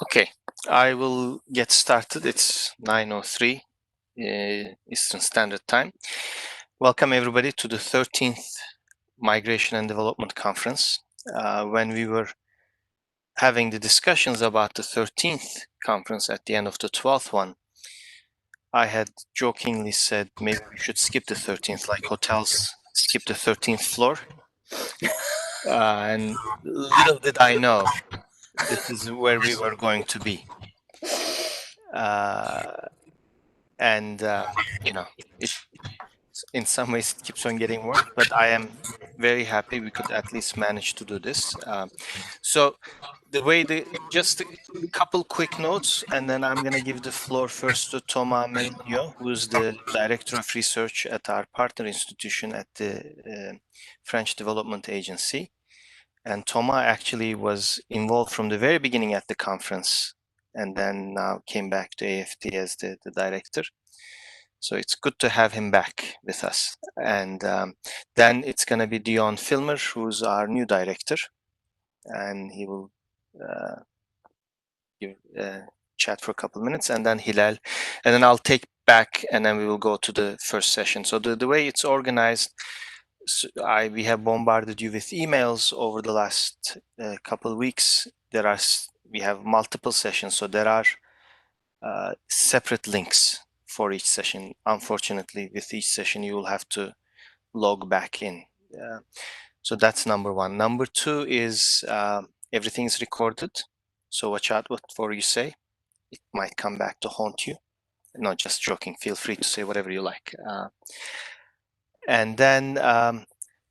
Okay, I will get started. It's 9:03 Eastern Standard Time. Welcome everybody to the 13th Migration and Development Conference. When we were having the discussions about the 13th conference at the end of the 12th one, I had jokingly said maybe we should skip the 13th, like hotels skip the 13th floor. And little did I know this is where we were going to be. You know, it in some ways it keeps on getting worse, but I am very happy we could at least manage to do this. So just a couple quick notes, and then I'm going to give the floor first to Thomas Melio, who's the Director of Research at our partner institution at the French Development Agency. And Thomas actually was involved from the very beginning at the conference, and then now came back to AFD as the director. So it's good to have him back with us. And then it's going to be Dion Filmer, who's our new director, and he will chat for a couple of minutes, and then Hilal, and then I'll take back, and then we will go to the first session. So the way it's organized, we have bombarded you with emails over the last couple of weeks. We have multiple sessions, so there are separate links for each session. Unfortunately, with each session, you will have to log back in. So that's number one. Number two is everything is recorded. So watch out what you say. It might come back to haunt you. Not just joking. Feel free to say whatever you like. And then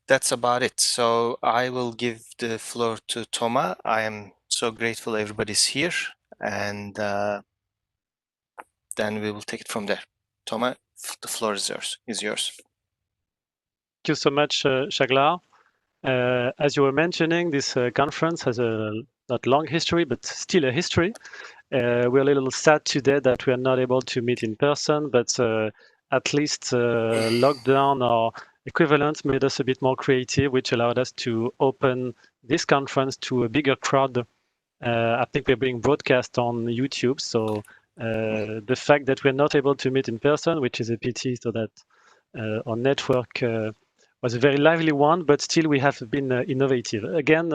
that's about it. So I will give the floor to Thomas. I am so grateful everybody's here. And then we will take it from there. Thomas, the floor is yours. Thank you so much, Shaglar. As you were mentioning, this conference has a not long history, but still a history. We're a little sad today that we are not able to meet in person, but at least lockdown or equivalent made us a bit more creative, which allowed us to open this conference to a bigger crowd. I think we're being broadcast on YouTube, so the fact that we're not able to meet in person, which is a pity, so that our network was a very lively one, but still we have been innovative. Again,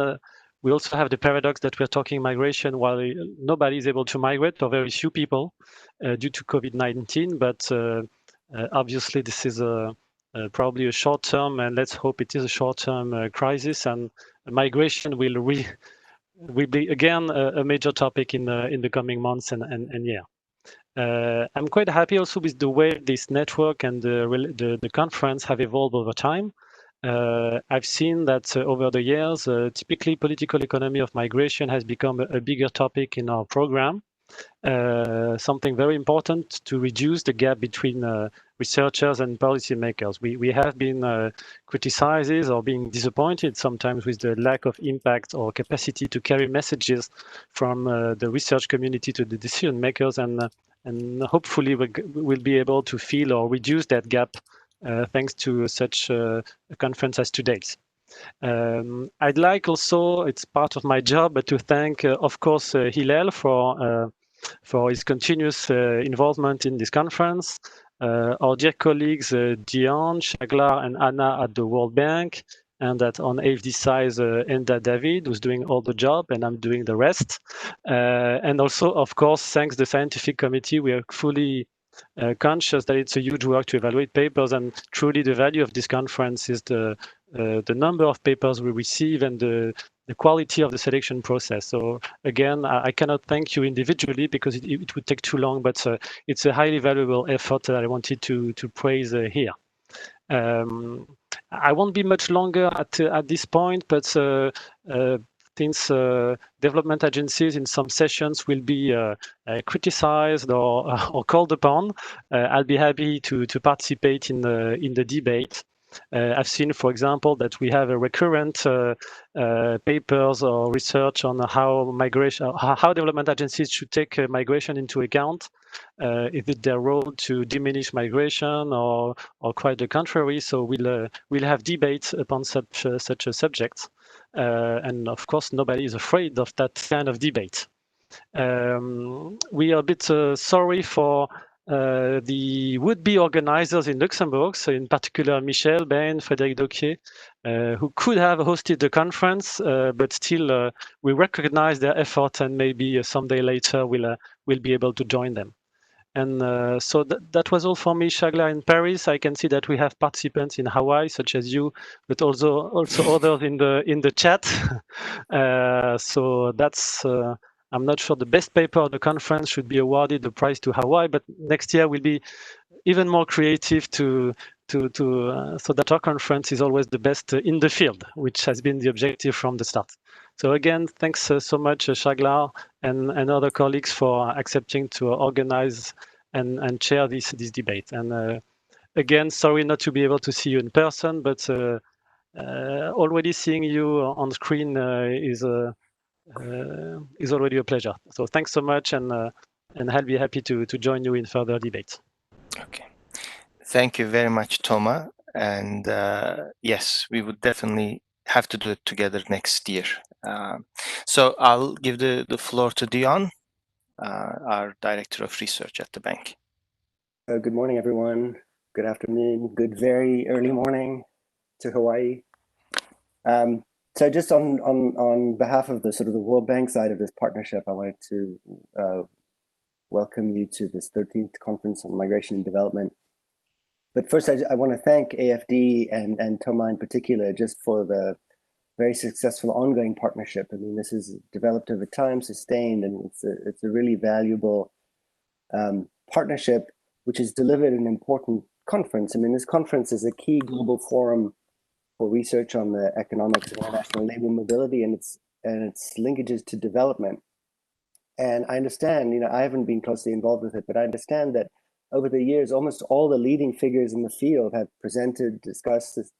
we also have the paradox that we're talking migration while nobody is able to migrate, or very few people, due to COVID-19. But obviously, this is probably a short-term, and let's hope it is a short-term crisis. And migration will be again a major topic in the coming months and year. I'm quite happy also with the way this network and the conference have evolved over time. I've seen that over the years, typically political economy of migration has become a bigger topic in our program. Something very important to reduce the gap between researchers and policymakers. We have been criticized or being disappointed sometimes with the lack of impact or capacity to carry messages from the research community to the decision makers, and hopefully we'll be able to fill or reduce that gap thanks to such a conference as today's. I'd like also, it's part of my job, but to thank, of course, Hilal for his continuous involvement in this conference. Our dear colleagues, Dion, Shaglar, and Anna at the World Bank, and that on AFD side, Enda David, who's doing all the job, and I'm doing the rest. And also, of course, thanks the scientific committee, we are fully conscious that it's a huge work to evaluate papers, and truly the value of this conference is the number of papers we receive and the quality of the selection process. So again, I cannot thank you individually because it would take too long, but it's a highly valuable effort that I wanted to praise here. I won't be much longer at this point, but since development agencies in some sessions will be criticized or called upon, I'll be happy to participate in the debate. I've seen, for example, that we have a recurrent papers or research on how development agencies should take migration into account. Is it their role to diminish migration or quite the contrary? So we'll have debates upon such a subject, and of course nobody is afraid of that kind of debate. We are a bit sorry for the would-be organizers in Luxembourg, so in particular Michel, Ben, Frédéric Dauquier, who could have hosted the conference, but still we recognize their effort, and maybe someday later we'll be able to join them. And so that was all for me, Shagla, in Paris. I can see that we have participants in Hawaii, such as you, but also others in the chat. So that's I'm not sure the best paper of the conference should be awarded the prize to Hawaii, but next year we'll be even more creative so that our conference is always the best in the field, which has been the objective from the start. So again, thanks so much, Shagla and other colleagues for accepting to organize and chair this debate. And again, sorry not to be able to see you in person, but already seeing you on screen is already a pleasure. So thanks so much, and I'll be happy to join you in further debates. Okay. Thank you very much, Thomas. And yes, we would definitely have to do it together next year. So I'll give the floor to Dion, our Director of Research at the bank. Good morning, everyone. Good afternoon. Good very early morning to Hawaii. So just on behalf of the sort of the World Bank side of this partnership, I wanted to welcome you to this 13th Conference on Migration and Development. But first, I want to thank AFD and Thomas in particular just for the very successful ongoing partnership. I mean, this is developed over time, sustained, and it's a really valuable partnership, which has delivered an important conference. I mean, this conference is a key global forum for research on the economics of international labor mobility and its linkages to development. And I understand, you know, I haven't been closely involved with it, but I understand that over the years, almost all the leading figures in the field have presented, discussed this,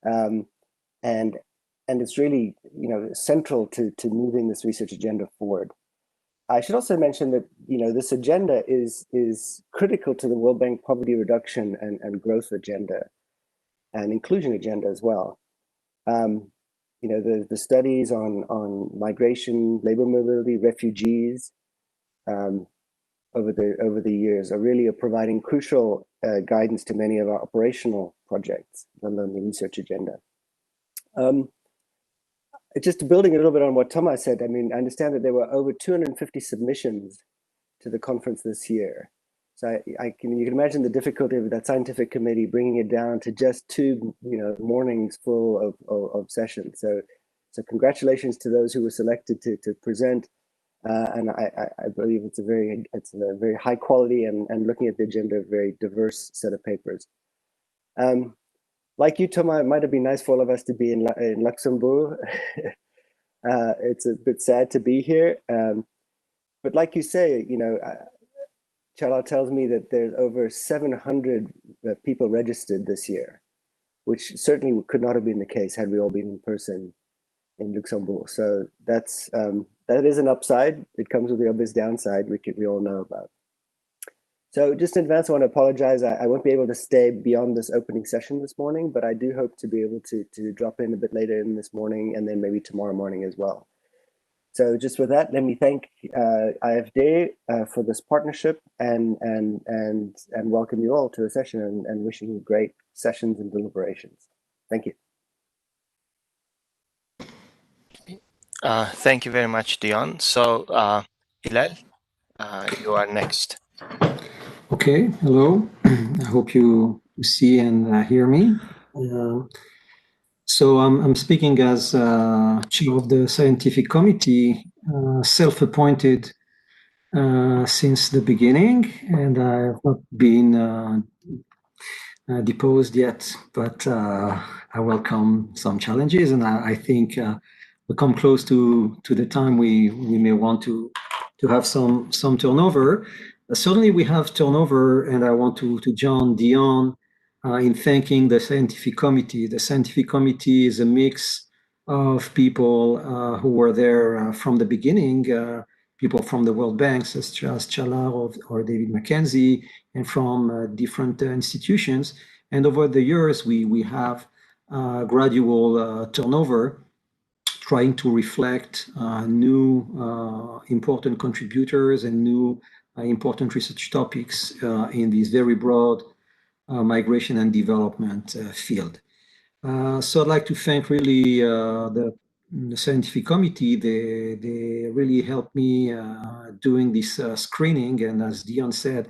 and it's really, you know, central to moving this research agenda forward. I should also mention that, you know, this agenda is critical to the World Bank poverty reduction and growth agenda and inclusion agenda as well. You know, the studies on migration, labor mobility, refugees over the years are really providing crucial guidance to many of our operational projects, let alone the research agenda. Just building a little bit on what Thomas said, I mean, I understand that there were over 250 submissions to the conference this year. So you can imagine the difficulty of that scientific committee bringing it down to just 2, you know, mornings full of sessions. So congratulations to those who were selected to present. And I believe it's a very high quality and looking at the agenda, a very diverse set of papers. Like you, Thomas, it might have been nice for all of us to be in Luxembourg. It's a bit sad to be here. But like you say, you know, Chala tells me that there's over 700 people registered this year, which certainly could not have been the case had we all been in person in Luxembourg. So that is an upside. It comes with the obvious downside, which we all know about. So just in advance, I want to apologize. I won't be able to stay beyond this opening session this morning, but I do hope to be able to drop in a bit later in this morning and then maybe tomorrow morning as well. So just with that, let me thank IFD for this partnership and welcome you all to the session and wishing you great sessions and deliberations. Thank you. Thank you very much, Dion. So Hilal, you are next. Okay, hello. I hope you see and hear me. So I'm speaking as chair of the scientific committee, self-appointed since the beginning, and I have not been deposed yet, but I welcome some challenges, and I think we come close to the time we may want to have some turnover. Certainly we have turnover, and I want to join Dion in thanking the scientific committee. The scientific committee is a mix of people who were there from the beginning, people from the World Bank, such as Chala or David Mackenzie, and from different institutions. And over the years, we have gradual turnover. trying to reflect new important contributors and new important research topics in this very broad migration and development field. So I'd like to thank really the scientific committee. They really helped me doing this screening, and as Dion said,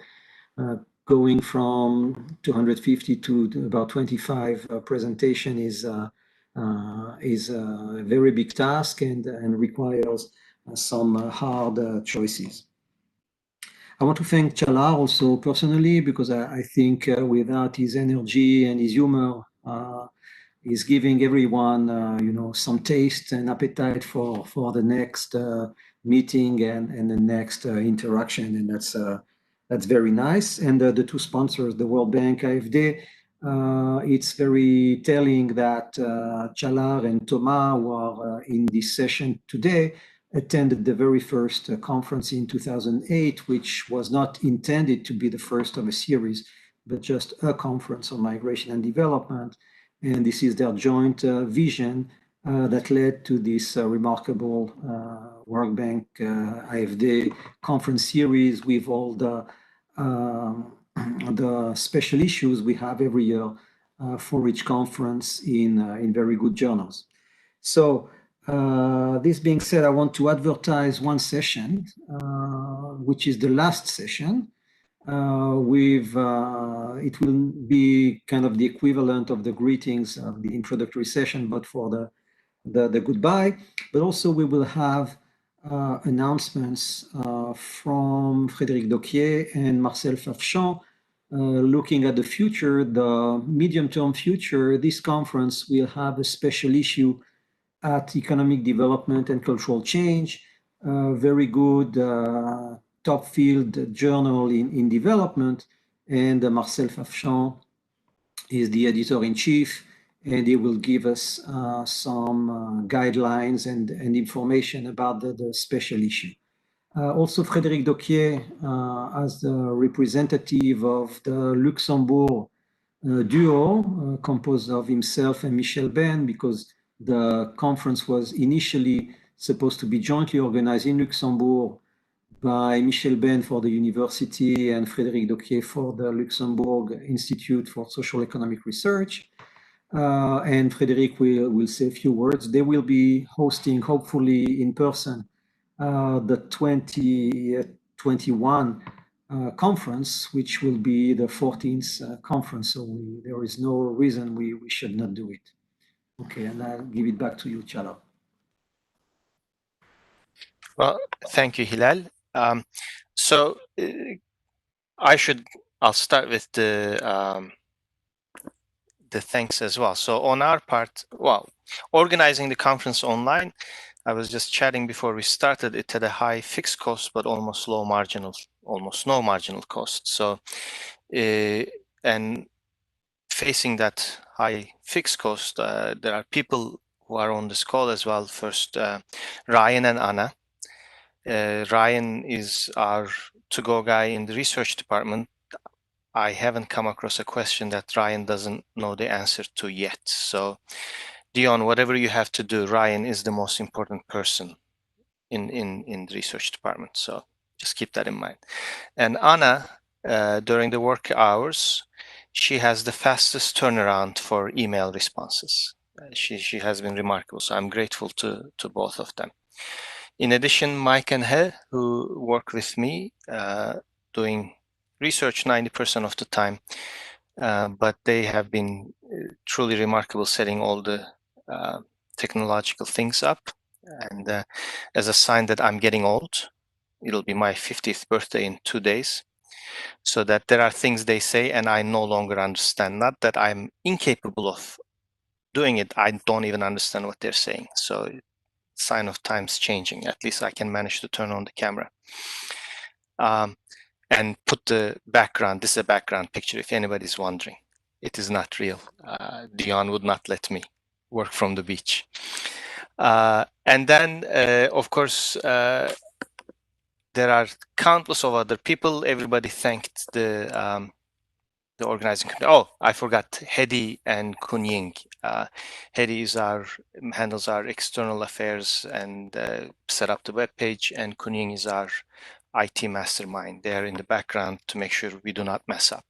going from 250 to about 25 presentation is a very big task and requires some hard choices. I want to thank Chala also personally, because I think without his energy and his humor, he's giving everyone, some taste and appetite for the next meeting and the next interaction, and that's very nice. And the two sponsors, the World Bank, AFD, it's very telling that Chalar and Thomas, who are in this session today, attended the very first conference in 2008, which was not intended to be the first of a series, but just a conference on migration and development. And this is their joint vision that led to this remarkable World Bank AFD conference series with all the special issues we have every year for each conference in very good journals. So this being said, I want to advertise one session, which is the last session. It will be kind of the equivalent of the greetings of the introductory session, but for the goodbye. But also we will have announcements from Frédéric Dauquier and Marcel Fafchamp, looking at the future, the medium-term future. This conference will have a special issue at economic development and cultural change, very good top field journal in development, and Marcel Fafchamp is the editor-in-chief, and he will give us some guidelines and information about the special issue. Also, Frédéric Dauquier, as the representative of the Luxembourg duo, composed of himself and Michel Ben, because the conference was initially supposed to be jointly organized in Luxembourg by Michel Ben for the university and Frédéric Dauquier for the Luxembourg Institute for Social Economic Research. And Frédéric will say a few words. They will be hosting, hopefully in person, the 2021 conference, which will be the 14th conference. So there is no reason we should not do it. Okay, and I'll give it back to you, Chala. Well, thank you, Hilal. So I'll start with the thanks as well. So on our part, well, organizing the conference online, I was just chatting before we started, it had a high fixed cost, but almost no marginal cost. So, and facing that high fixed cost, there are people who are on this call as well. First, Ryan and Anna. Ryan is our to-go guy in the research department. I haven't come across a question that Ryan doesn't know the answer to yet. So, Dion, whatever you have to do, Ryan is the most important person in the research department. So just keep that in mind. And Anna, during the work hours, she has the fastest turnaround for email responses. She has been remarkable. So I'm grateful to both of them. In addition, Mike and He, who work with me, doing research 90% of the time, but they have been truly remarkable setting all the technological things up. And as a sign that I'm getting old, it'll be my 50th birthday in 2 days, so that there are things they say and I no longer understand. Not that I'm incapable of doing it, I don't even understand what they're saying. So sign of times changing. At least I can manage to turn on the camera and put the background. This is a background picture if anybody's wondering. It is not real. Dion would not let me work from the beach. And then, of course, there are countless of other people. Everybody thanked the the organizing committee. Oh, I forgot Hedy and Kunying. Hedy handles our external affairs and set up the web page, and Kunying is our IT mastermind. They are in the background to make sure we do not mess up.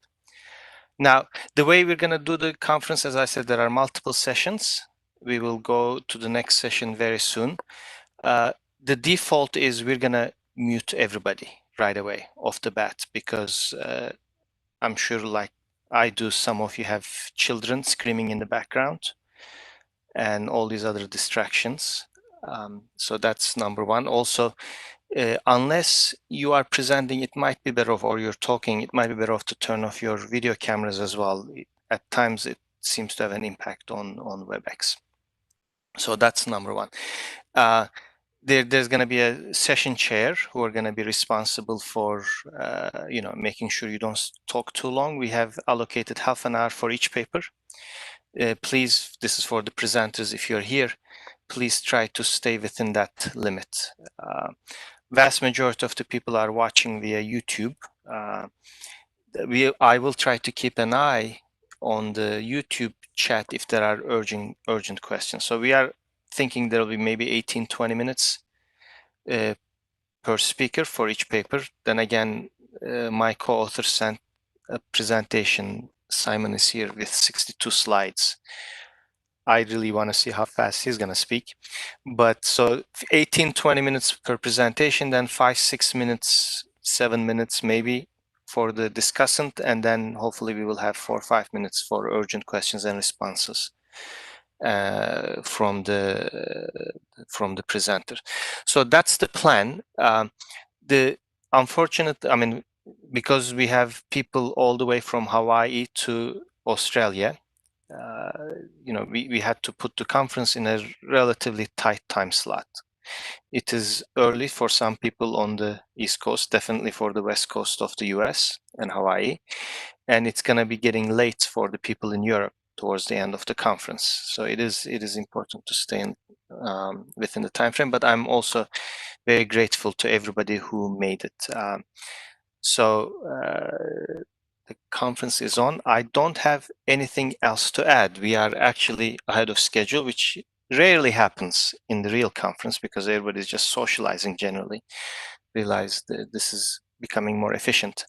Now, the way we're going to do the conference, as I said, there are multiple sessions. We will go to the next session very soon. The default is we're going to mute everybody right away off the bat, because I'm sure, like I do, some of you have children screaming in the background and all these other distractions. So that's number one. Also, unless you are presenting, it might be better off, or you're talking, it might be better off to turn off your video cameras as well. At times, it seems to have an impact on WebEx. So that's number one. There's going to be a session chair who are going to be responsible for, making sure you don't talk too long. We have allocated half an hour for each paper. Please, this is for the presenters. If you're here, please try to stay within that limit. Vast majority of the people are watching via YouTube. I will try to keep an eye on the YouTube chat if there are urgent questions. So we are thinking there will be maybe 18-20 minutes per speaker for each paper. Then again, my co-author sent a presentation. Simon is here with 62 slides. I really want to see how fast he's going to speak. But so 18-20 minutes per presentation, then 5-6 minutes, 7 minutes maybe for the discussant, and then hopefully we will have 4 or 5 minutes for urgent questions and responses from the presenter. So that's the plan. The unfortunate, because we have people all the way from Hawaii to Australia, we had to put the conference in a relatively tight time slot. It is early for some people on the East Coast, definitely for the West Coast of the US and Hawaii, and it's going to be getting late for the people in Europe towards the end of the conference. So it is important to stay within the time frame, but I'm also very grateful to everybody who made it. The conference is on. I don't have anything else to add. We are actually ahead of schedule, which rarely happens in the real conference because everybody's just socializing generally. Realize that this is becoming more efficient.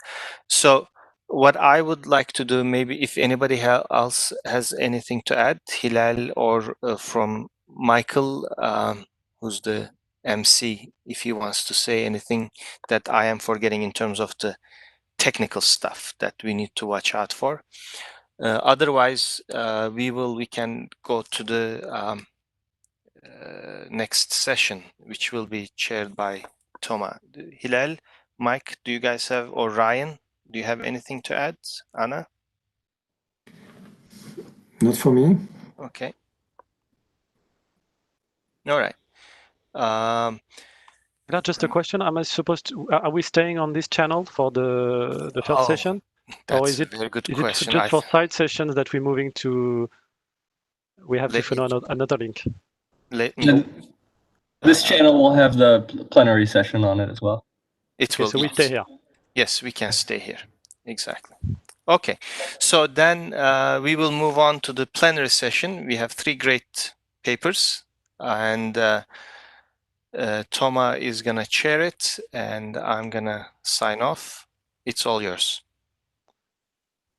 So what I would like to do, maybe if anybody else has anything to add, Hilal or from Michael, who's the MC, if he wants to say anything that I am forgetting in terms of the technical stuff that we need to watch out for. Otherwise, we can go to the next session, which will be chaired by Toma. Hilal, Mike, do you guys have, or Ryan, do you have anything to add? Anna? Not for me. Okay. All right. Just a question. Am I supposed to? Are we staying on this channel for the first session? That's a very good question. Is it just for side sessions that we're moving to? We have to follow another link. This channel will have the plenary session on it as well. It will. So we stay here. Yes, we can stay here. Exactly. Okay. So then we will move on to the plenary session. We have 3 great papers, and Toma is going to chair it, and I'm going to sign off. It's all yours.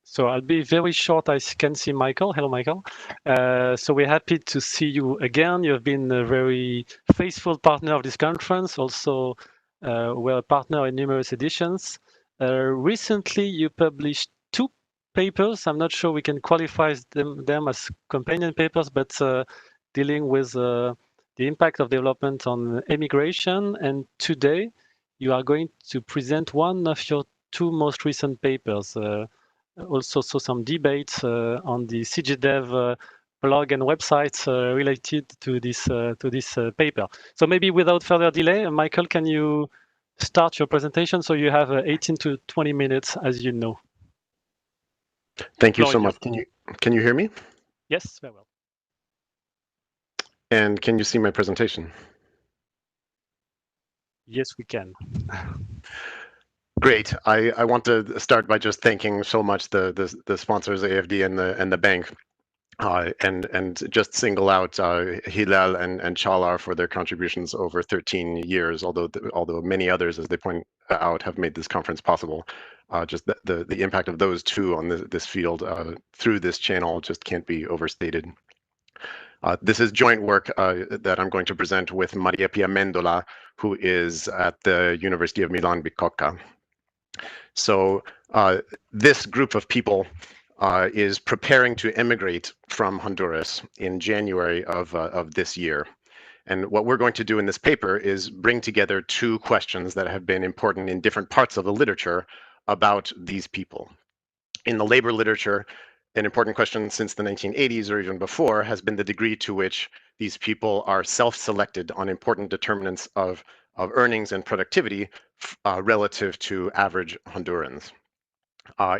So I'll be very short. I can see Michael. Hello, Michael. So we're happy to see you again. You've been a very faithful partner of this conference. Also, we're a partner in numerous editions. Recently, you published 2 papers. I'm not sure we can qualify them as companion papers, but dealing with the impact of development on immigration. And today, you are going to present one of your 2 most recent papers. Also saw some debates on the CGDev blog and websites related to this paper. So maybe without further delay, Michael, can you start your presentation? So you have 18 to 20 minutes, as you know. Thank you so much. Can you hear me? Yes, very well. And can you see my presentation? Yes, we can. Yes, we can. Great. I want to start by just thanking so much the sponsors, AFD and the bank, and just single out Hilal and Chalar for their contributions over 13 years. Although many others, as they point out, have made this conference possible. Just the impact of those two on this field through this channel just can't be overstated. This is joint work that I'm going to present with Maria Pia Mendola, who is at the University of Milan Bicocca. So this group of people is preparing to emigrate from Honduras in January of this year. And what we're going to do in this paper is bring together two questions that have been important in different parts of the literature about these people. In the labor literature, an important question since the 1980s or even before has been the degree to which these people are self-selected on important determinants of earnings and productivity relative to average Hondurans.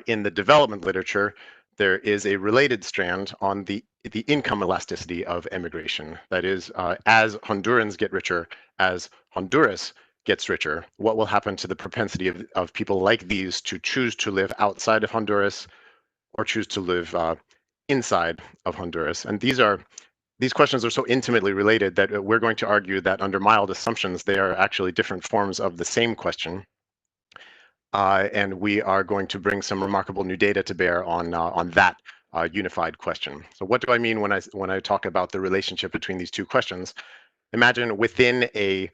In the development literature, there is a related strand on the income elasticity of emigration. That is, as Hondurans get richer, as Honduras gets richer, what will happen to the propensity of people like these to choose to live outside of Honduras or choose to live inside of Honduras? And these questions are so intimately related that we're going to argue that under mild assumptions, they are actually different forms of the same question. And we are going to bring some remarkable new data to bear on that unified question. So what do I mean when I talk about the relationship between these two questions? Imagine within a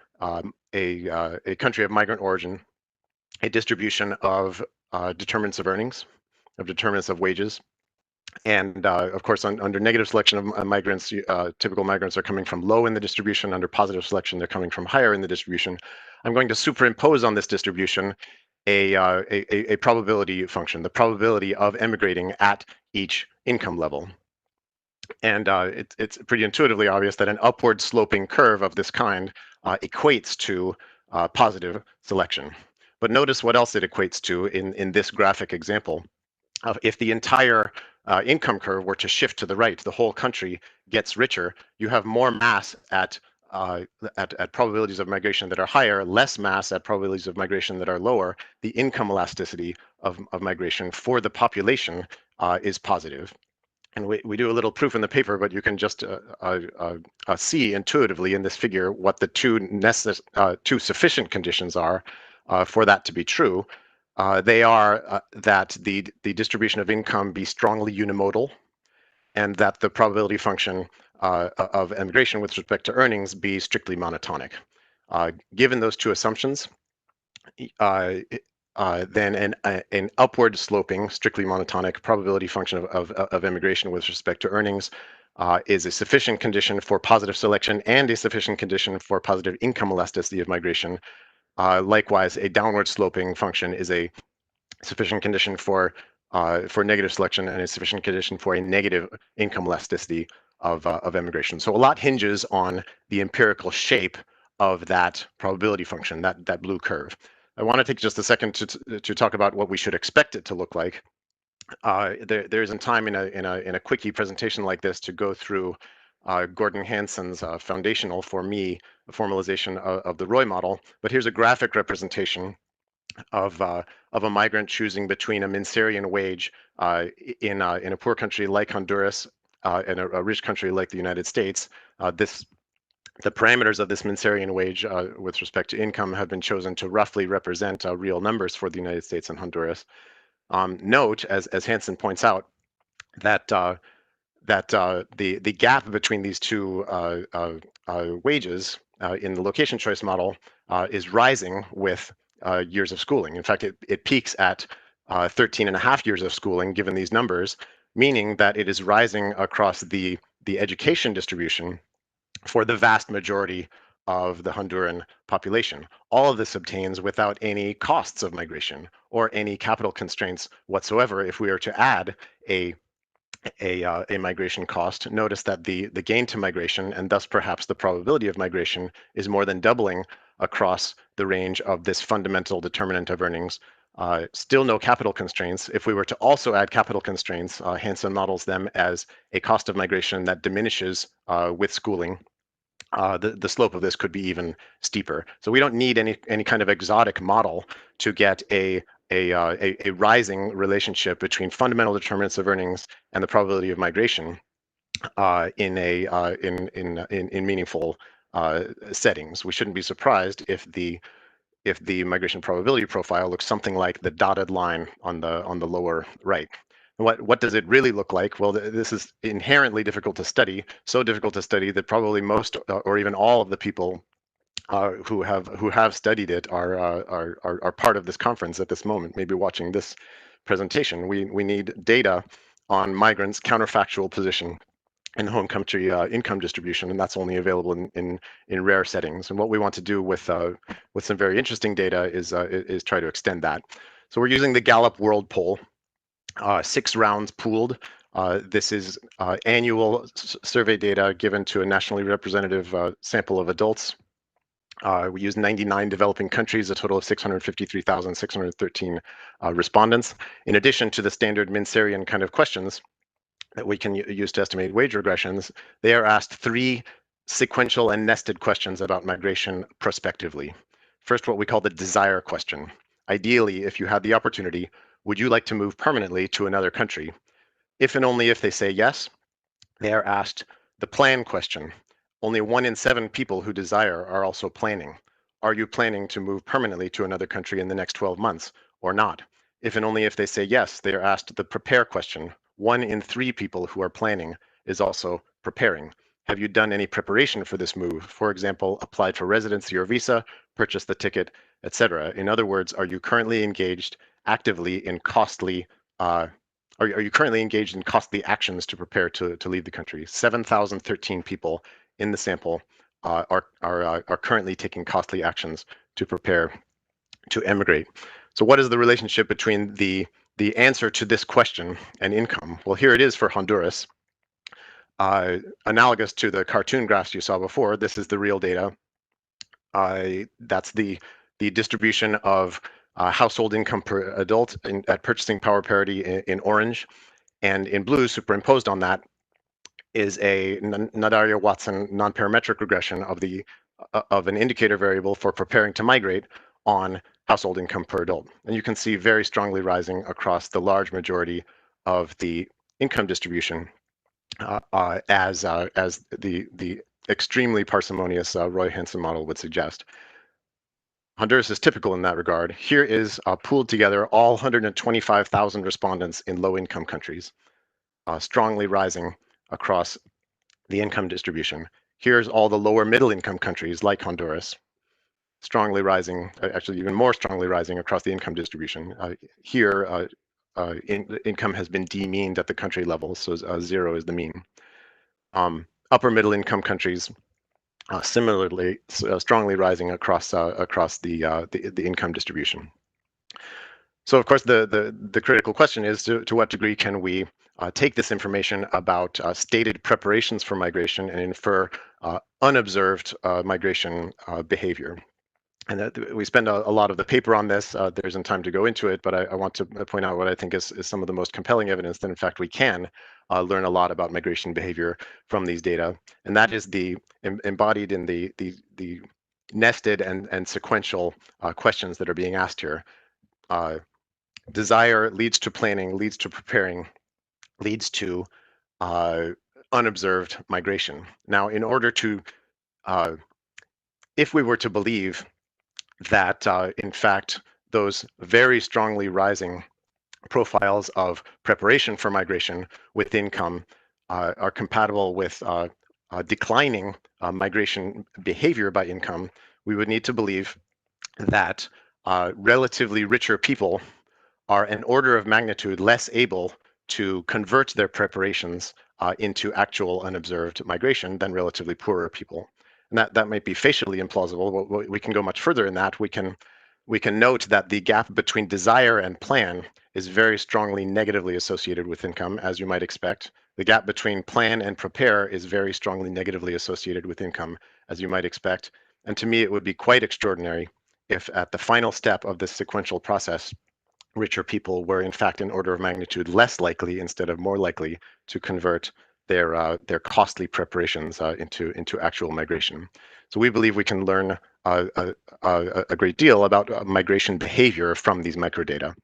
country of migrant origin, a distribution of determinants of earnings, of determinants of wages. And of course, under negative selection of migrants, typical migrants are coming from low in the distribution. Under positive selection, they're coming from higher in the distribution. I'm going to superimpose on this distribution a probability function, the probability of emigrating at each income level. And it's pretty intuitively obvious that an upward sloping curve of this kind equates to positive selection. But notice what else it equates to in this graphic example. If the entire income curve were to shift to the right, the whole country gets richer, you have more mass at probabilities of migration that are higher, less mass at probabilities of migration that are lower. The income elasticity of migration for the population is positive. And we do a little proof in the paper, but you can just see intuitively in this figure what the two sufficient conditions are for that to be true. They are that the distribution of income be strongly unimodal, and that the probability function of emigration with respect to earnings be strictly monotonic. Given those two assumptions, then an upward sloping, strictly monotonic probability function of emigration with respect to earnings is a sufficient condition for positive selection and a sufficient condition for positive income elasticity of migration. Likewise, a downward sloping function is a sufficient condition for negative selection and a sufficient condition for a negative income elasticity of emigration. So a lot hinges on the empirical shape of that probability function, that blue curve. I want to take just a second to talk about what we should expect it to look like. There isn't time in a quickie presentation like this to go through Gordon Hansen's foundational, for me, formalization of the Roy model, but here's a graphic representation of a migrant choosing between a Minserian wage in a poor country like Honduras and a rich country like the United States. The parameters of this Minserian wage with respect to income have been chosen to roughly represent real numbers for the United States and Honduras. Note, as Hansen points out, that the gap between these two wages in the location choice model is rising with years of schooling. In fact, it peaks at 13 and a half years of schooling, given these numbers, meaning that it is rising across the education distribution for the vast majority of the Honduran population. All of this obtains without any costs of migration or any capital constraints whatsoever. If we are to add a migration cost, notice that the gain to migration, and thus perhaps the probability of migration, is more than doubling across the range of this fundamental determinant of earnings. Still no capital constraints. If we were to also add capital constraints, Hansen models them as a cost of migration that diminishes with schooling the slope of this could be even steeper. So we don't need any kind of exotic model to get a rising relationship between fundamental determinants of earnings and the probability of migration in meaningful settings. We shouldn't be surprised if the migration probability profile looks something like the dotted line on the lower right. What does it really look like? Well, this is inherently difficult to study, so difficult to study that probably most or even all of the people who have studied it are part of this conference at this moment, maybe watching this presentation. We need data on migrants' counterfactual position in home country income distribution, and that's only available in rare settings. And what we want to do with some very interesting data is try to extend that. So we're using the Gallup World Poll, 6 rounds pooled. This is annual survey data given to a nationally representative sample of adults. We use 99 developing countries, a total of 653,613 respondents. In addition to the standard Minserian kind of questions that we can use to estimate wage regressions, they are asked 3 sequential and nested questions about migration prospectively. First, what we call the desire question. Ideally, if you had the opportunity, would you like to move permanently to another country? If and only if they say yes, they are asked the plan question. Only 1 in 7 people who desire are also planning. Are you planning to move permanently to another country in the next 12 months or not? If and only if they say yes, they are asked the prepare question. 1 in 3 people who are planning is also preparing. Have you done any preparation for this move? For example, applied for residency or visa, purchased the ticket, etc. In other words, are you currently engaged actively in costly are you currently engaged in costly actions to prepare to leave the country? 7,013 people in the sample are currently taking costly actions to prepare to emigrate. So what is the relationship between the answer to this question and income? Well, here it is for Honduras. Analogous to the cartoon graphs you saw before, this is the real data. That's the distribution of household income per adult at purchasing power parity in orange, and in blue, superimposed on that, is a Nadaria-Watson non-parametric regression of an indicator variable for preparing to migrate on household income per adult. And you can see very strongly rising across the large majority of the income distribution as the extremely parsimonious Roy Hansen model would suggest. Honduras is typical in that regard. Here is pooled together all 125,000 respondents in low-income countries, strongly rising across the income distribution. Here's all the lower middle-income countries like Honduras, strongly rising, actually even more strongly rising across the income distribution. Here, income has been demeaned at the country level, so 0 is the mean. Upper middle-income countries similarly strongly rising across the income distribution. So of course the critical question is to what degree can we take this information about stated preparations for migration and infer unobserved migration behavior. And we spend a lot of the paper on this. There isn't time to go into it, but I want to point out what I think is some of the most compelling evidence that in fact we can learn a lot about migration behavior from these data. And that is embodied in the nested and sequential questions that are being asked here. Desire leads to planning, leads to preparing, leads to unobserved migration. Now, in order to, if we were to believe that in fact those very strongly rising profiles of preparation for migration with income are compatible with declining migration behavior by income, we would need to believe that relatively richer people are an order of magnitude less able to convert their preparations into actual unobserved migration than relatively poorer people. And that might be facially implausible, but we can go much further in that. We can note that the gap between desire and plan is very strongly negatively associated with income, as you might expect. The gap between plan and prepare is very strongly negatively associated with income, as you might expect. And to me, it would be quite extraordinary if at the final step of this sequential process, richer people were in fact an order of magnitude less likely instead of more likely to convert their costly preparations into actual migration. So we believe we can learn a great deal about migration behavior from these microdata.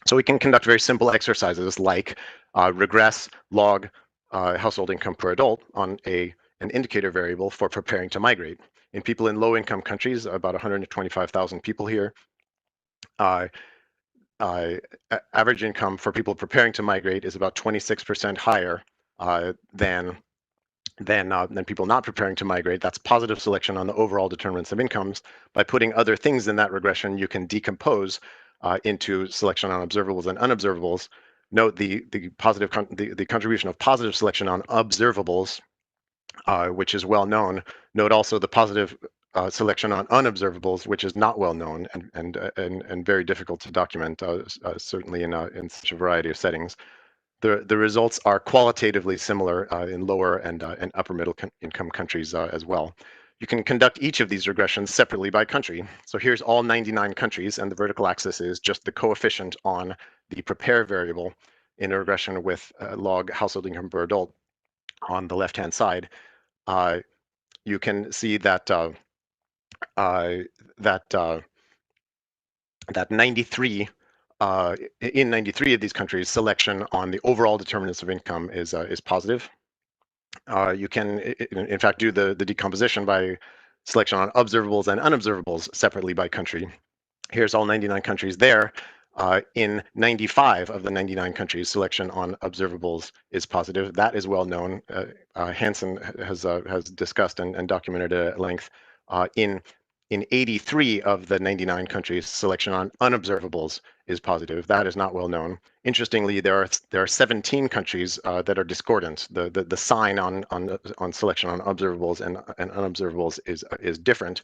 So we can conduct very simple exercises like regress log household income per adult on an indicator variable for preparing to migrate. In people in low-income countries, about 125,000 people here, average income for people preparing to migrate is about 26% higher than people not preparing to migrate. That's positive selection on the overall determinants of incomes. By putting other things in that regression, you can decompose into selection on observables and unobservables. Note the contribution of positive selection on observables, which is well known. Note also the positive selection on unobservables, which is not well known and very difficult to document, certainly in such a variety of settings. The results are qualitatively similar in lower and upper middle income countries as well. You can conduct each of these regressions separately by country. So here's all 99 countries, and the vertical axis is just the coefficient on the prepare variable in a regression with log household income per adult on the left-hand side. You can see that that 93 in 93 of these countries, selection on the overall determinants of income is positive. You can, in fact, do the decomposition by selection on observables and unobservables separately by country. Here's all 99 countries there. In 95 of the 99 countries, selection on observables is positive. That is well known. Hansen has discussed and documented at length. In 83 of the 99 countries, selection on unobservables is positive. That is not well known. Interestingly, there are 17 countries that are discordant. The sign on selection on observables and unobservables is different,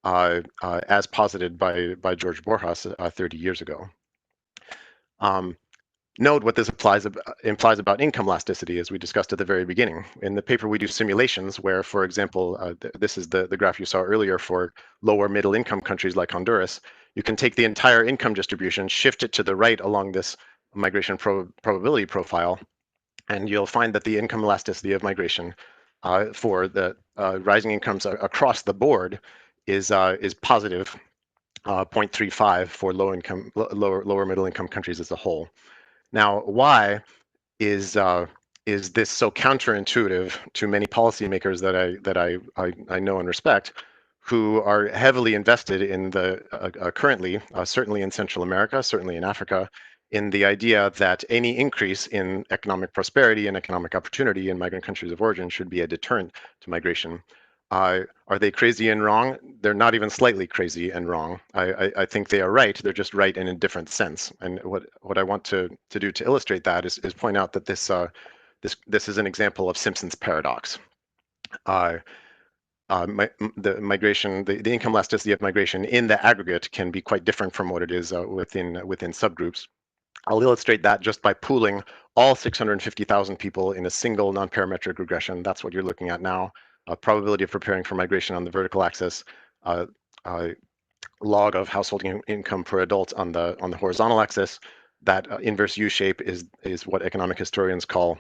as posited by George Borjas 30 years ago. Note what this implies about income elasticity, as we discussed at the very beginning. In the paper, we do simulations where, for example, this is the graph you saw earlier for lower middle income countries like Honduras. You can take the entire income distribution, shift it to the right along this migration probability profile, and you'll find that the income elasticity of migration for the rising incomes across the board is positive 0.35 for lower middle income countries as a whole. Now, why is this so counterintuitive to many policymakers that I know and respect, who are heavily invested in the currently, certainly in Central America, certainly in Africa, in the idea that any increase in economic prosperity and economic opportunity in migrant countries of origin should be a deterrent to migration? Are they crazy and wrong? They're not even slightly crazy and wrong. I think they are right. They're just right in a different sense. And what I want to do to illustrate that is point out that this is an example of Simpson's paradox. The income elasticity of migration in the aggregate can be quite different from what it is within subgroups. I'll illustrate that just by pooling all 650,000 people in a single non-parametric regression. That's what you're looking at now. Probability of preparing for migration on the vertical axis, log of household income per adult on the horizontal axis. That inverse U shape is what economic historians call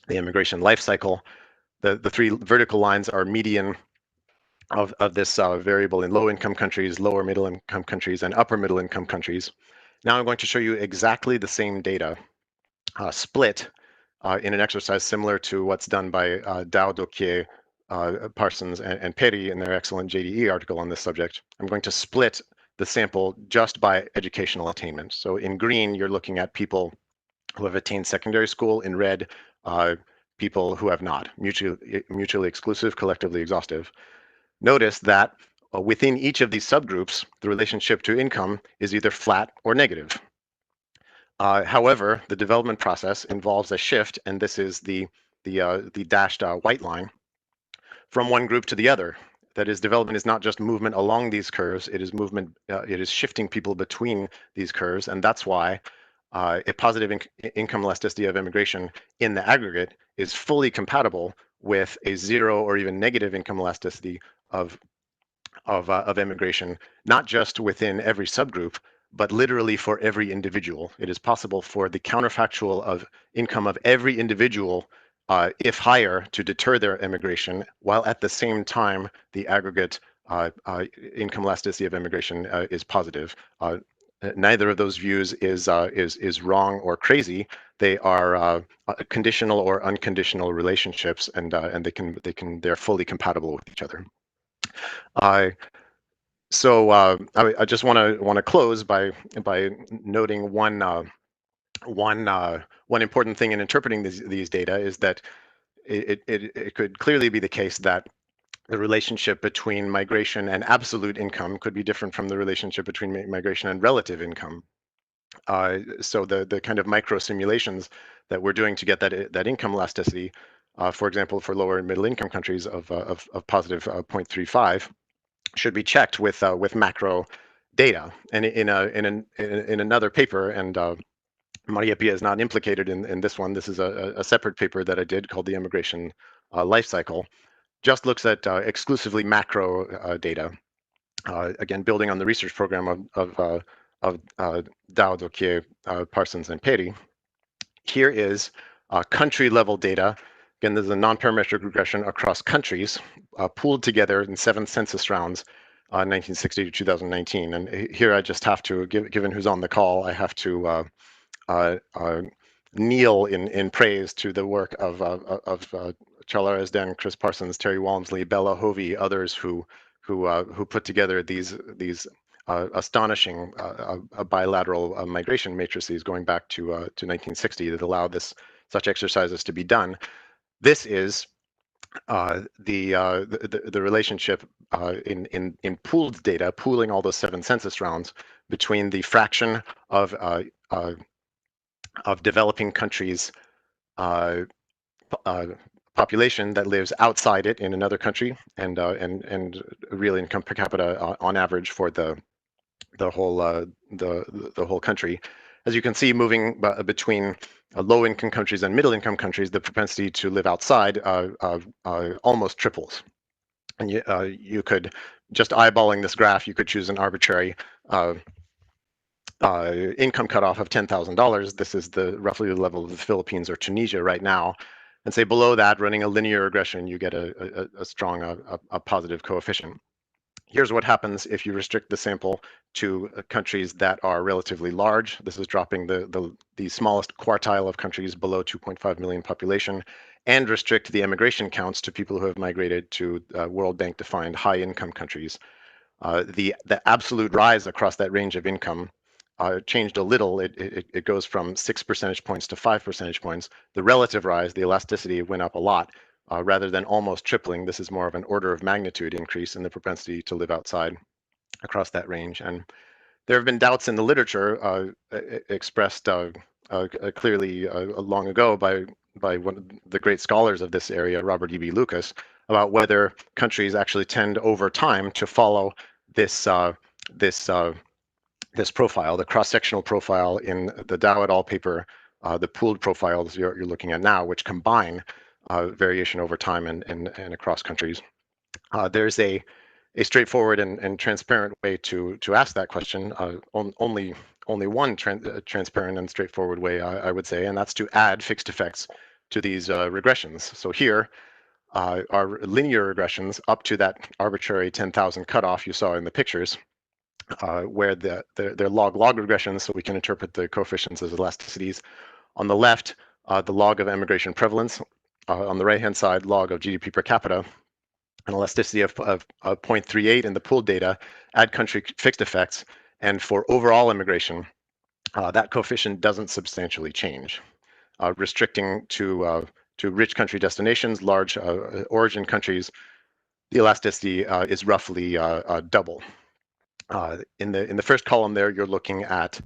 the immigration life cycle. The three vertical lines are median of this variable in low income countries, lower middle income countries, and upper middle income countries. Now I'm going to show you exactly the same data split in an exercise similar to what's done by Dao, Dokier, Parsons, and Perry in their excellent JDE article on this subject. I'm going to split the sample just by educational attainment. So in green, you're looking at people who have attained secondary school. In red, people who have not, mutually exclusive, collectively exhaustive. Notice that within each of these subgroups, the relationship to income is either flat or negative. However, the development process involves a shift, and this is the dashed white line, from one group to the other. That is, development is not just movement along these curves, it is movement, it is shifting people between these curves, and that's why a positive income elasticity of immigration in the aggregate is fully compatible with a zero or even negative income elasticity of immigration, not just within every subgroup, but literally for every individual. It is possible for the counterfactual of income of every individual if higher, to deter their immigration, while at the same time the aggregate income elasticity of immigration is positive. Neither of those views is wrong or crazy. They are conditional or unconditional relationships, and they're fully compatible with each other. So I just want to close by noting one important thing in interpreting these data is that it could clearly be the case that the relationship between migration and absolute income could be different from the relationship between migration and relative income. So the kind of micro simulations that we're doing to get that income elasticity, for example, for lower and middle income countries of positive 0.35, should be checked with macro data. And in another paper, and Maria Pia is not implicated in this one. This is a separate paper that I did called the Immigration Life Cycle. Just looks at exclusively macro data. Again, building on the research program of Dao, Dokier, Parsons, and Perry. Here is country-level data. Again, there's a non-parametric regression across countries pooled together in 7 census rounds, 1960 to 2019. And here I just have to, given who's on the call, I have to kneel in praise to the work of Chala Resden, Chris Parsons, Terry Walmsley, Bella Hovey, others who put together these astonishing bilateral migration matrices going back to 1960 that allow such exercises to be done. This is the relationship in pooled data, pooling all those 7 census rounds between the fraction of developing countries' population that lives outside it in another country, and real income per capita on average for the whole country. As you can see, moving between low-income countries and middle-income countries, the propensity to live outside almost triples. And you could, just eyeballing this graph, you could choose an arbitrary income cutoff of $10,000. This is roughly the level of the Philippines or Tunisia right now. And say below that, running a linear regression, you get a strong positive coefficient. Here's what happens if you restrict the sample to countries that are relatively large. This is dropping the smallest quartile of countries below 2.5 million population, and restrict the immigration counts to people who have migrated to World Bank defined high income countries. The absolute rise across that range of income changed a little. It goes from 6 percentage points to 5 percentage points. The relative rise, the elasticity, went up a lot. Rather than almost tripling, this is more of an order of magnitude increase in the propensity to live outside across that range. And there have been doubts in the literature expressed clearly long ago by one of the great scholars of this area, Robert E.B. Lucas, about whether countries actually tend over time to follow this profile, the cross-sectional profile in the Dow et al. Paper, the pooled profiles you're looking at now, which combine variation over time and across countries. There's a straightforward and transparent way to ask that question. Only one transparent and straightforward way, I would say, and that's to add fixed effects to these regressions. So here are linear regressions up to that arbitrary 10,000 cutoff you saw in the pictures, where they're log regressions, so we can interpret the coefficients as elasticities. On the left, the log of immigration prevalence. On the right-hand side, log of GDP per capita. An elasticity of 0.38 in the pooled data, add country fixed effects, and for overall immigration, that coefficient doesn't substantially change. Restricting to rich country destinations, large origin countries, the elasticity is roughly double. In the first column there, you're looking at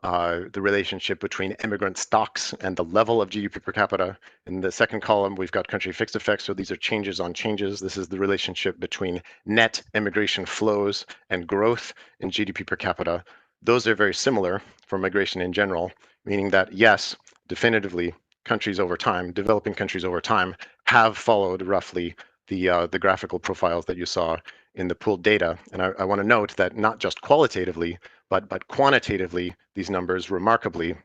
the relationship between immigrant stocks and the level of GDP per capita. In the second column, we've got country fixed effects. So these are changes on changes. This is the relationship between net immigration flows and growth in GDP per capita. Those are very similar for migration in general, meaning that yes, definitively, countries over time, developing countries over time, have followed roughly the graphical profiles that you saw in the pooled data. And I want to note that not just qualitatively, but quantitatively, these numbers remarkably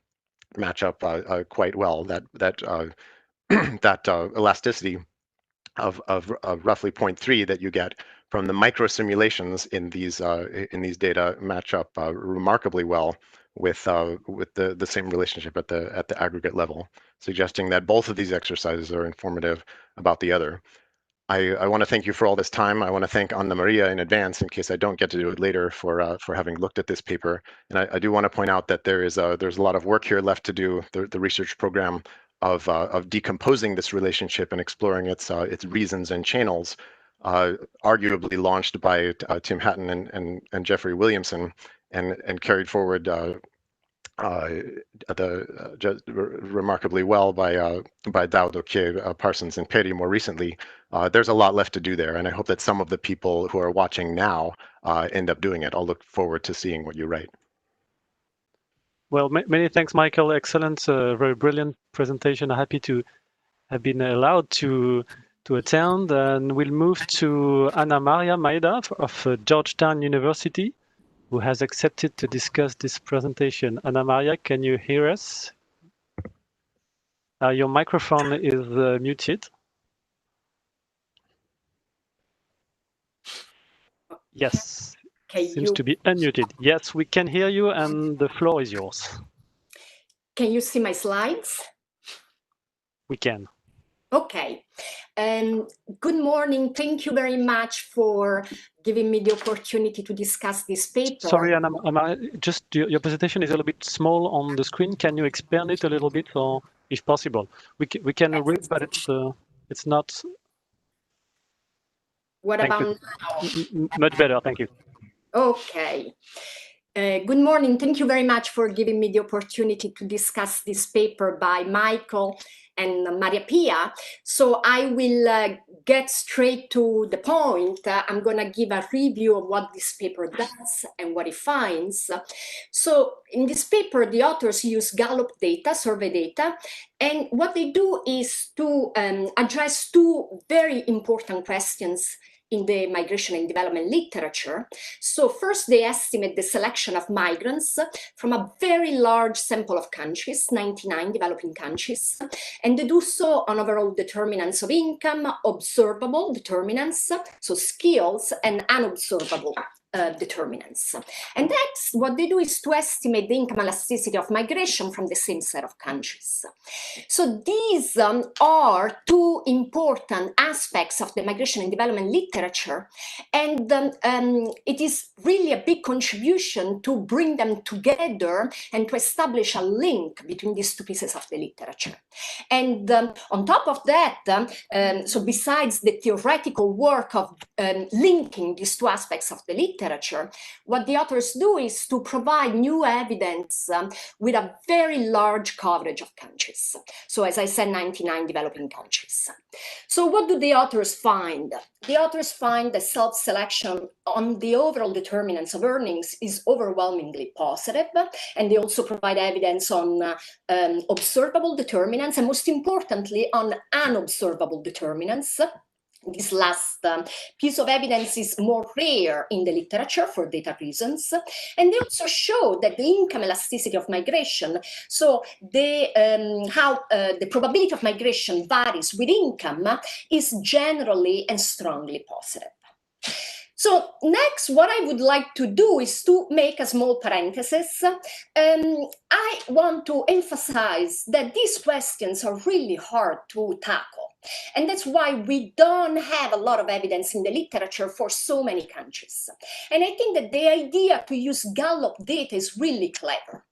match up quite well. That that elasticity of roughly 0.3 that you get from the micro simulations in these data match up remarkably well with the same relationship at the aggregate level, suggesting that both of these exercises are informative about the other. I want to thank you for all this time. I want to thank Anna Maria in advance, in case I don't get to do it later, for having looked at this paper. And I do want to point out that there's a lot of work here left to do. The research program of decomposing this relationship and exploring its reasons and channels, arguably launched by Tim Hatton and Jeffrey Williamson, and carried forward remarkably well by Dao Dokier, Parsons, and Perry more recently. There's a lot left to do there, and I hope that some of the people who are watching now end up doing it. I'll look forward to seeing what you write. Well, many thanks, Michael. Excellent, very brilliant presentation. I'm happy to have been allowed to attend, and we'll move to Anna Maria Maida of Georgetown University, who has accepted to discuss this presentation. Anna Maria, can you hear us? Your microphone is muted. Yes, seems to be unmuted. Yes, we can hear you, and the floor is yours. Can you see my slides? We can. Okay. Good morning. Thank you very much for giving me the opportunity to discuss this paper. Sorry, Anna, just your presentation is a little bit small on the screen. Can you expand it a little bit, or if possible? We can read, but it's not. What Thank about you. now? Much better, thank you. Okay. Good morning. Thank you very much for giving me the opportunity to discuss this paper by Michael and Maria Pia. So I will get straight to the point. I'm going to give a review of what this paper does and what it finds. So in this paper, the authors use Gallup data, survey data, and what they do is to address two very important questions in the migration and development literature. So first, they estimate the selection of migrants from a very large sample of countries, 99 developing countries, and they do so on overall determinants of income, observable determinants, so skills, and unobservable determinants. And that's what they do, is to estimate the income elasticity of migration from the same set of countries. So these are two important aspects of the migration and development literature, and it is really a big contribution to bring them together and to establish a link between these two pieces of the literature. And on top of that, so besides the theoretical work of linking these two aspects of the literature, what the authors do is to provide new evidence with a very large coverage of countries. So as I said, 99 developing countries. So what do the authors find? The authors find that self-selection on the overall determinants of earnings is overwhelmingly positive, and they also provide evidence on observable determinants, and most importantly, on unobservable determinants. This last piece of evidence is more rare in the literature for data reasons. And they also show that the income elasticity of migration, so how the probability of migration varies with income, is generally and strongly positive. So next, what I would like to do is to make a small parenthesis. I want to emphasize that these questions are really hard to tackle. And that's why we don't have a lot of evidence in the literature for so many countries. And I think that the idea to use Gallup data is really clever.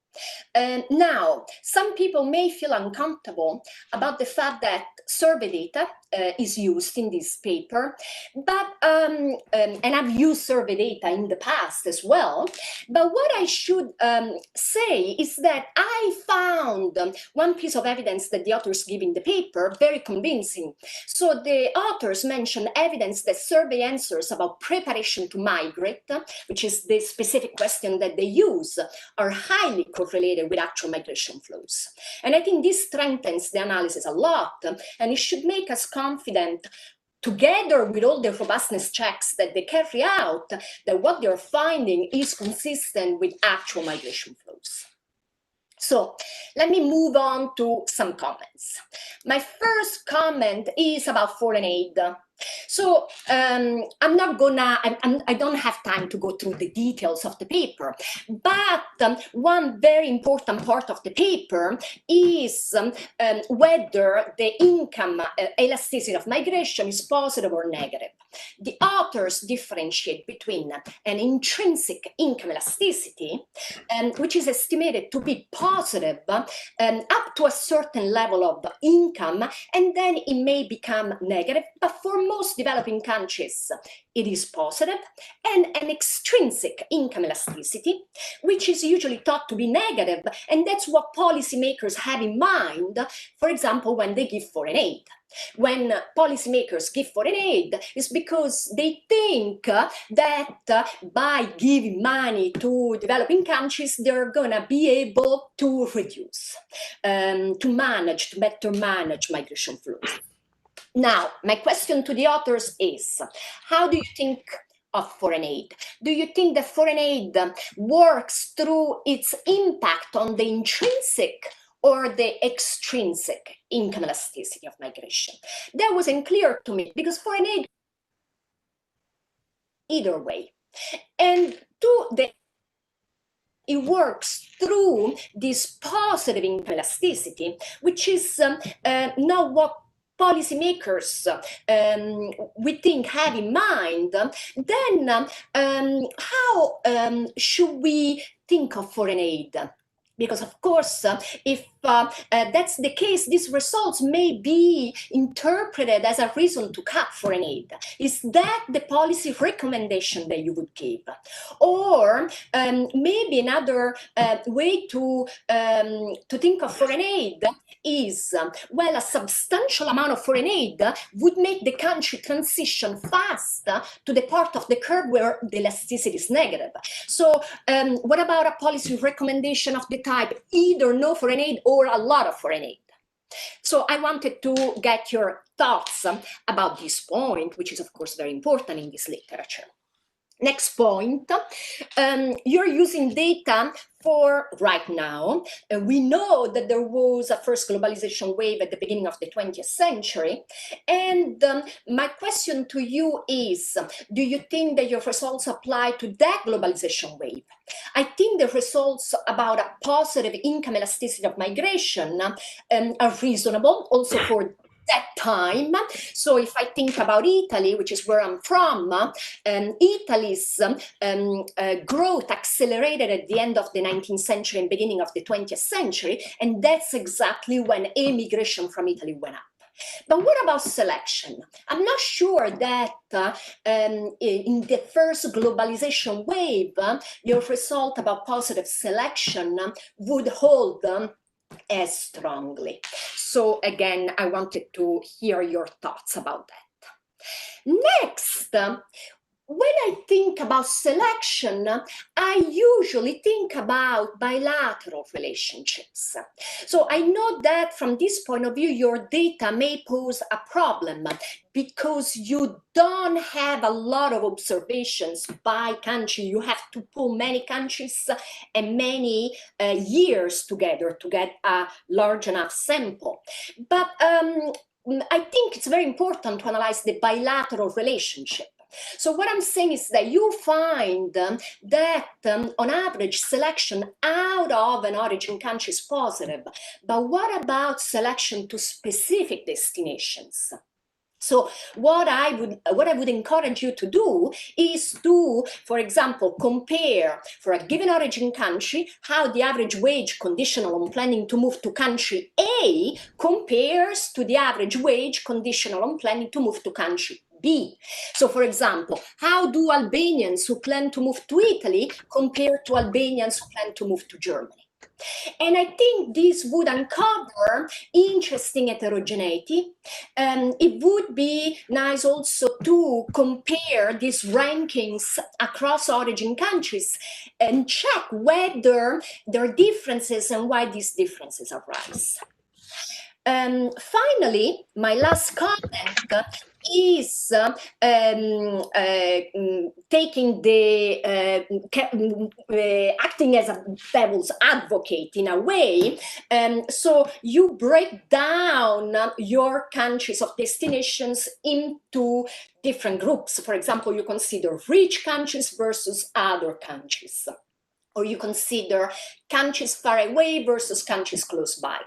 Now, some people may feel uncomfortable about the fact that survey data is used in this paper, but and I've used survey data in the past as well. But what I should say is that I found one piece of evidence that the authors give in the paper very convincing. So the authors mention evidence that survey answers about preparation to migrate, which is the specific question that they use, are highly correlated with actual migration flows. And I think this strengthens the analysis a lot, and it should make us confident, together with all the robustness checks that they carry out, that what they're finding is consistent with actual migration flows. So let me move on to some comments. My first comment is about foreign aid. So I don't have time to go through the details of the paper, but one very important part of the paper is whether the income elasticity of migration is positive or negative. The authors differentiate between an intrinsic income elasticity, which is estimated to be positive up to a certain level of income, and then it may become negative, but for most developing countries, it is positive, and an extrinsic income elasticity, which is usually thought to be negative, and that's what policymakers have in mind, for example, when they give foreign aid. When policymakers give foreign aid, it's because they think that by giving money to developing countries, they're gonna be able to reduce, to better manage migration flows. Now, my question to the authors is, how do you think of foreign aid? Do you think that foreign aid works through its impact on the intrinsic or the extrinsic income elasticity of migration? That wasn't clear to me, because foreign aid either way. And it works through this positive income elasticity, which is not what policymakers we think have in mind, then how should we think of foreign aid? Because of course, if that's the case, these results may be interpreted as a reason to cut foreign aid. Is that the policy recommendation that you would give? Or maybe another way to think of foreign aid is, well, a substantial amount of foreign aid would make the country transition fast to the part of the curve where the elasticity is negative. So what about a policy recommendation of the type either no foreign aid or a lot of foreign aid? So I wanted to get your thoughts about this point, which is of course very important in this literature. Next point, you're using data for right now. We know that there was a first globalization wave at the beginning of the 20th century. And my question to you is, do you think that your results apply to that globalization wave? I think the results about a positive income elasticity of migration are reasonable also for that time. So if I think about Italy, which is where I'm from, Italy's growth accelerated at the end of the 19th century and beginning of the 20th century, and that's exactly when immigration from Italy went up. But what about selection? I'm not sure that in the first globalization wave, your result about positive selection would hold as strongly. So again, I wanted to hear your thoughts about that. Next, when I think about selection, I usually think about bilateral relationships. So I know that from this point of view, your data may pose a problem because you don't have a lot of observations by country. You have to pull many countries and many years together to get a large enough sample. But I think it's very important to analyze the bilateral relationship. So what I'm saying is that you find that on average selection out of an origin country is positive, but what about selection to specific destinations? So what I would encourage you to do is to, for example, compare for a given origin country how the average wage conditional on planning to move to country A compares to the average wage conditional on planning to move to country B. So for example, how do Albanians who plan to move to Italy compare to Albanians who plan to move to Germany? And I think this would uncover interesting heterogeneity. It would be nice also to compare these rankings across origin countries and check whether there are differences and why these differences arise. Finally, my last comment is taking the acting as a devil's advocate in a way. So you break down your countries of destinations into different groups. For example, you consider rich countries versus other countries, or you consider countries far away versus countries close by.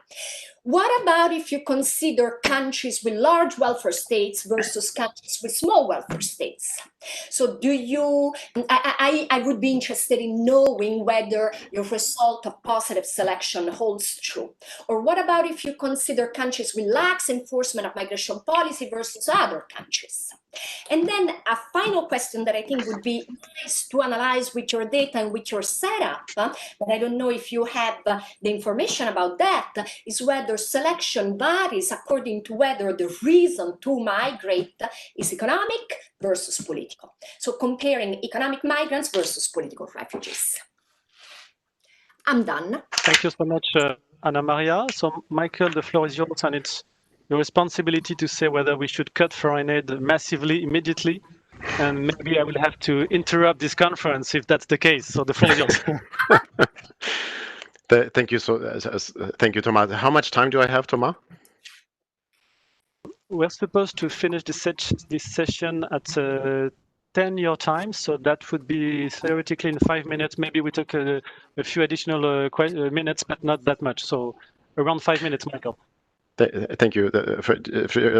What about if you consider countries with large welfare states versus countries with small welfare states? So do you, I would be interested in knowing whether your result of positive selection holds true. Or what about if you consider countries with lax enforcement of migration policy versus other countries? And then a final question that I think would be nice to analyze with your data and with your setup, but I don't know if you have the information about that, is whether selection varies according to whether the reason to migrate is economic versus political. So comparing economic migrants versus political refugees. I'm done. Thank you so much, Anna Maria. So, Michael, the floor is yours, and it's your responsibility to say whether we should cut foreign aid massively, immediately. And maybe I will have to interrupt this conference if that's the case. So the floor is yours. Thank you. Thank you, Thomas. How much time do I have, Thomas? We're supposed to finish this session at 10 your time, so that would be theoretically in 5 minutes. Maybe we took a few additional minutes, but not that much. So around 5 minutes, Michael. Thank you. For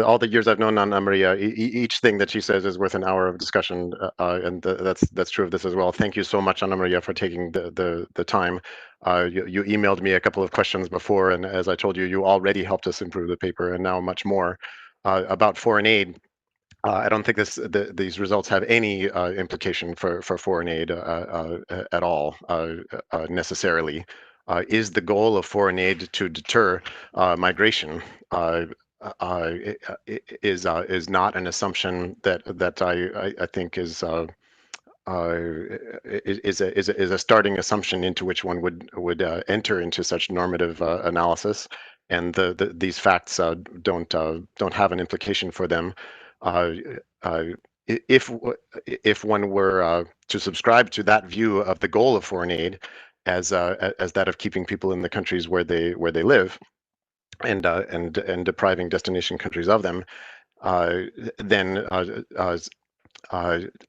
all the years I've known Anna Maria, each thing that she says is worth an hour of discussion, and that's true of this as well. Thank you so much, Anna Maria, for taking the time. You emailed me a couple of questions before, and as I told you, you already helped us improve the paper, and now much more. About foreign aid, I don't think these results have any implication for foreign aid at all, necessarily. Is the goal of foreign aid to deter migration? Is not an assumption that I think is a starting assumption into which one would enter into such normative analysis, and these facts don't have an implication for them. If one were to subscribe to that view of the goal of foreign aid as that of keeping people in the countries where they live, and depriving destination countries of them, then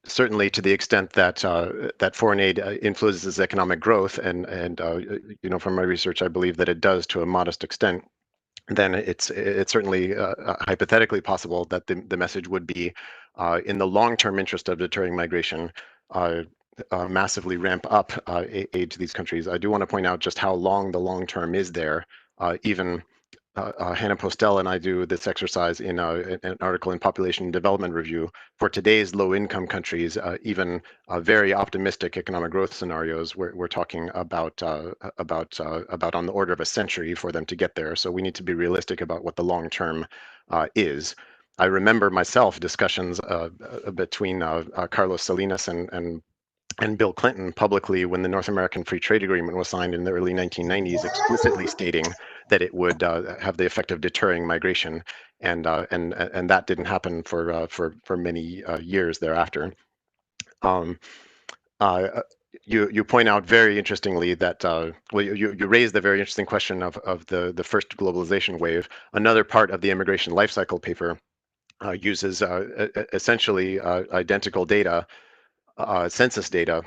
certainly to the extent that that foreign aid influences economic growth, and from my research, I believe that it does to a modest extent, then it's certainly hypothetically possible that the message would be, in the long-term interest of deterring migration, massively ramp up aid to these countries. I do want to point out just how long the long term is there. Even Hannah Postel and I do this exercise in an article in Population Development Review for today's low-income countries. Even very optimistic economic growth scenarios, we're talking about on the order of a century for them to get there. So we need to be realistic about what the long term is. I remember myself discussions between Carlos Salinas and Bill Clinton publicly when the North American Free Trade Agreement was signed in the early 1990s, explicitly stating that it would have the effect of deterring migration, and that didn't happen for many years thereafter. You point out very interestingly that you raise the very interesting question of the first globalization wave. Another part of the immigration life cycle paper uses essentially identical data, census data,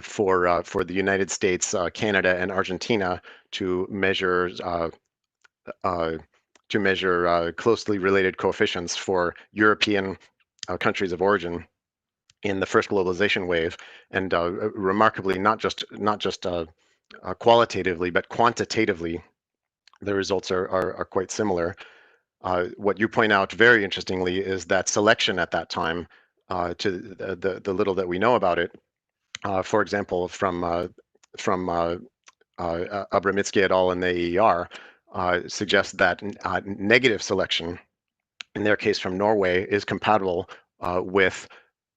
for the United States, Canada, and Argentina to measure closely related coefficients for European countries of origin in the first globalization wave, and remarkably, not just qualitatively but quantitatively, the results are quite similar. What you point out very interestingly is that selection at that time, to the little that we know about it, for example, from Abramitsky et al. In the AER, suggests that negative selection, in their case from Norway, is compatible with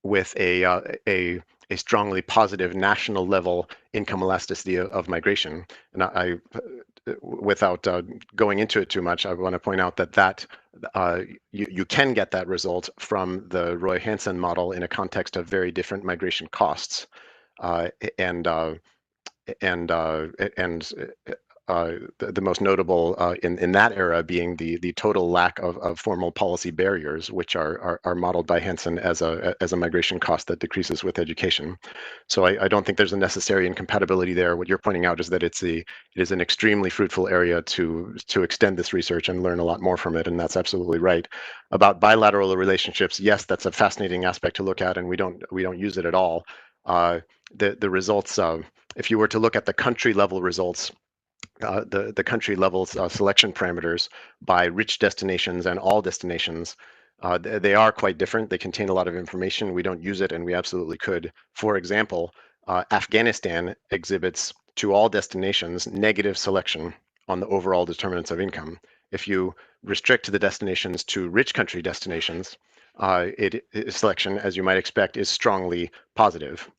a strongly positive national level income elasticity of migration. And without going into it too much, I want to point out that you can get that result from the Roy Hansen model in a context of very different migration costs, and the most notable in that era being the total lack of formal policy barriers, which are modeled by Hansen as a migration cost that decreases with education. So I don't think there's a necessary incompatibility there. What you're pointing out is that it is an extremely fruitful area to extend this research and learn a lot more from it, and that's absolutely right. About bilateral relationships, yes, that's a fascinating aspect to look at, and we don't use it at all. The results, if you were to look at the country level results, the country level selection parameters by rich destinations and all destinations, they are quite different. They contain a lot of information. We don't use it, and we absolutely could. For example, Afghanistan exhibits to all destinations negative selection on the overall determinants of income. If you restrict the destinations to rich country destinations, selection, as you might expect, is strongly positive.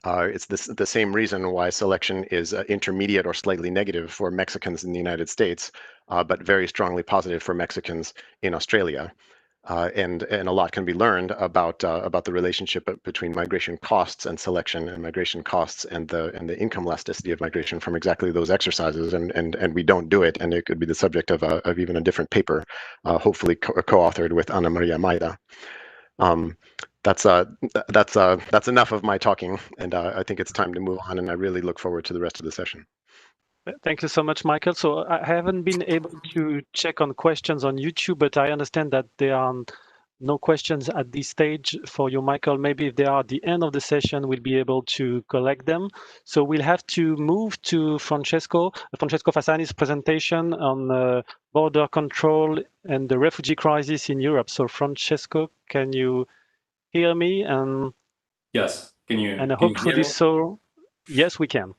It's the same reason why selection is intermediate or slightly negative for Mexicans in the United States, but very strongly positive for Mexicans in Australia. And a lot can be learned about the relationship between migration costs and selection, and migration costs and the income elasticity of migration from exactly those exercises. And we don't do it, and it could be the subject of even a different paper, hopefully co-authored with Ana Maria Maida. That's enough of my talking, and I think it's time to move on, and I really look forward to the rest of the session. Thank you so much, Michael. So I haven't been able to check on questions on YouTube, but I understand that there are no questions at this stage for you, Michael. Maybe if they are at the end of the session, we'll be able to collect them. So we'll have to move to Francesco Fassani's presentation on border control and the refugee crisis in Europe. So Francesco, can you hear me? And yes, can you? And can hopefully so. Yes, we can.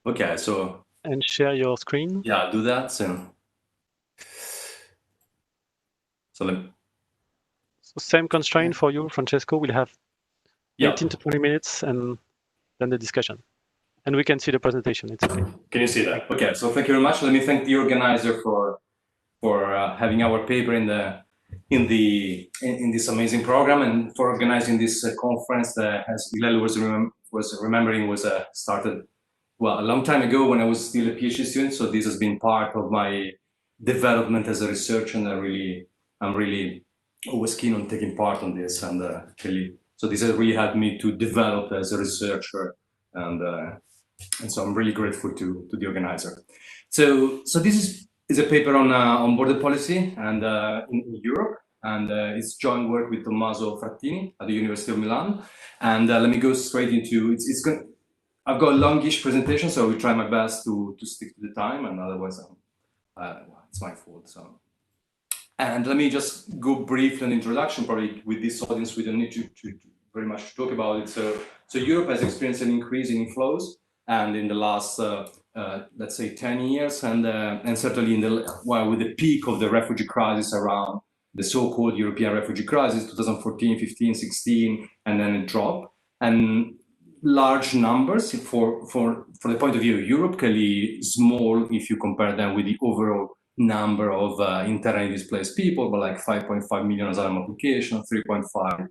Okay, so. And share your screen. Yeah, I'll do that soon. So same constraint for you, Francesco. We'll have 18 to 20 minutes and then the discussion. And we can see the presentation. It's okay. Can you see that? Okay, so thank you very much. Let me thank the organizer for having our paper in this amazing program, and for organizing this conference that, as Bilal was remembering, was started a long time ago when I was still a PhD student. So this has been part of my development as a researcher, and I'm really always keen on taking part on this. And so this has really helped me to develop as a researcher, and so I'm really grateful to the organizer. So this is a paper on border policy and in Europe, and it's joint work with Tommaso Frattini at the University of Milan. And let me go straight into it. I've got a longish presentation, so I will try my best to stick to the time, and otherwise it's my fault. So, and let me just go briefly an introduction. Probably with this audience, we don't need to very much talk about it. So Europe has experienced an increase in inflows, and in the last let's say 10 years, and certainly with the peak of the refugee crisis around the so-called European refugee crisis, 2014, 15, 16, and then it dropped. And large numbers for the point of view of Europe, clearly small if you compare them with the overall number of internally displaced people, but like 5.5 million asylum applications, 3.5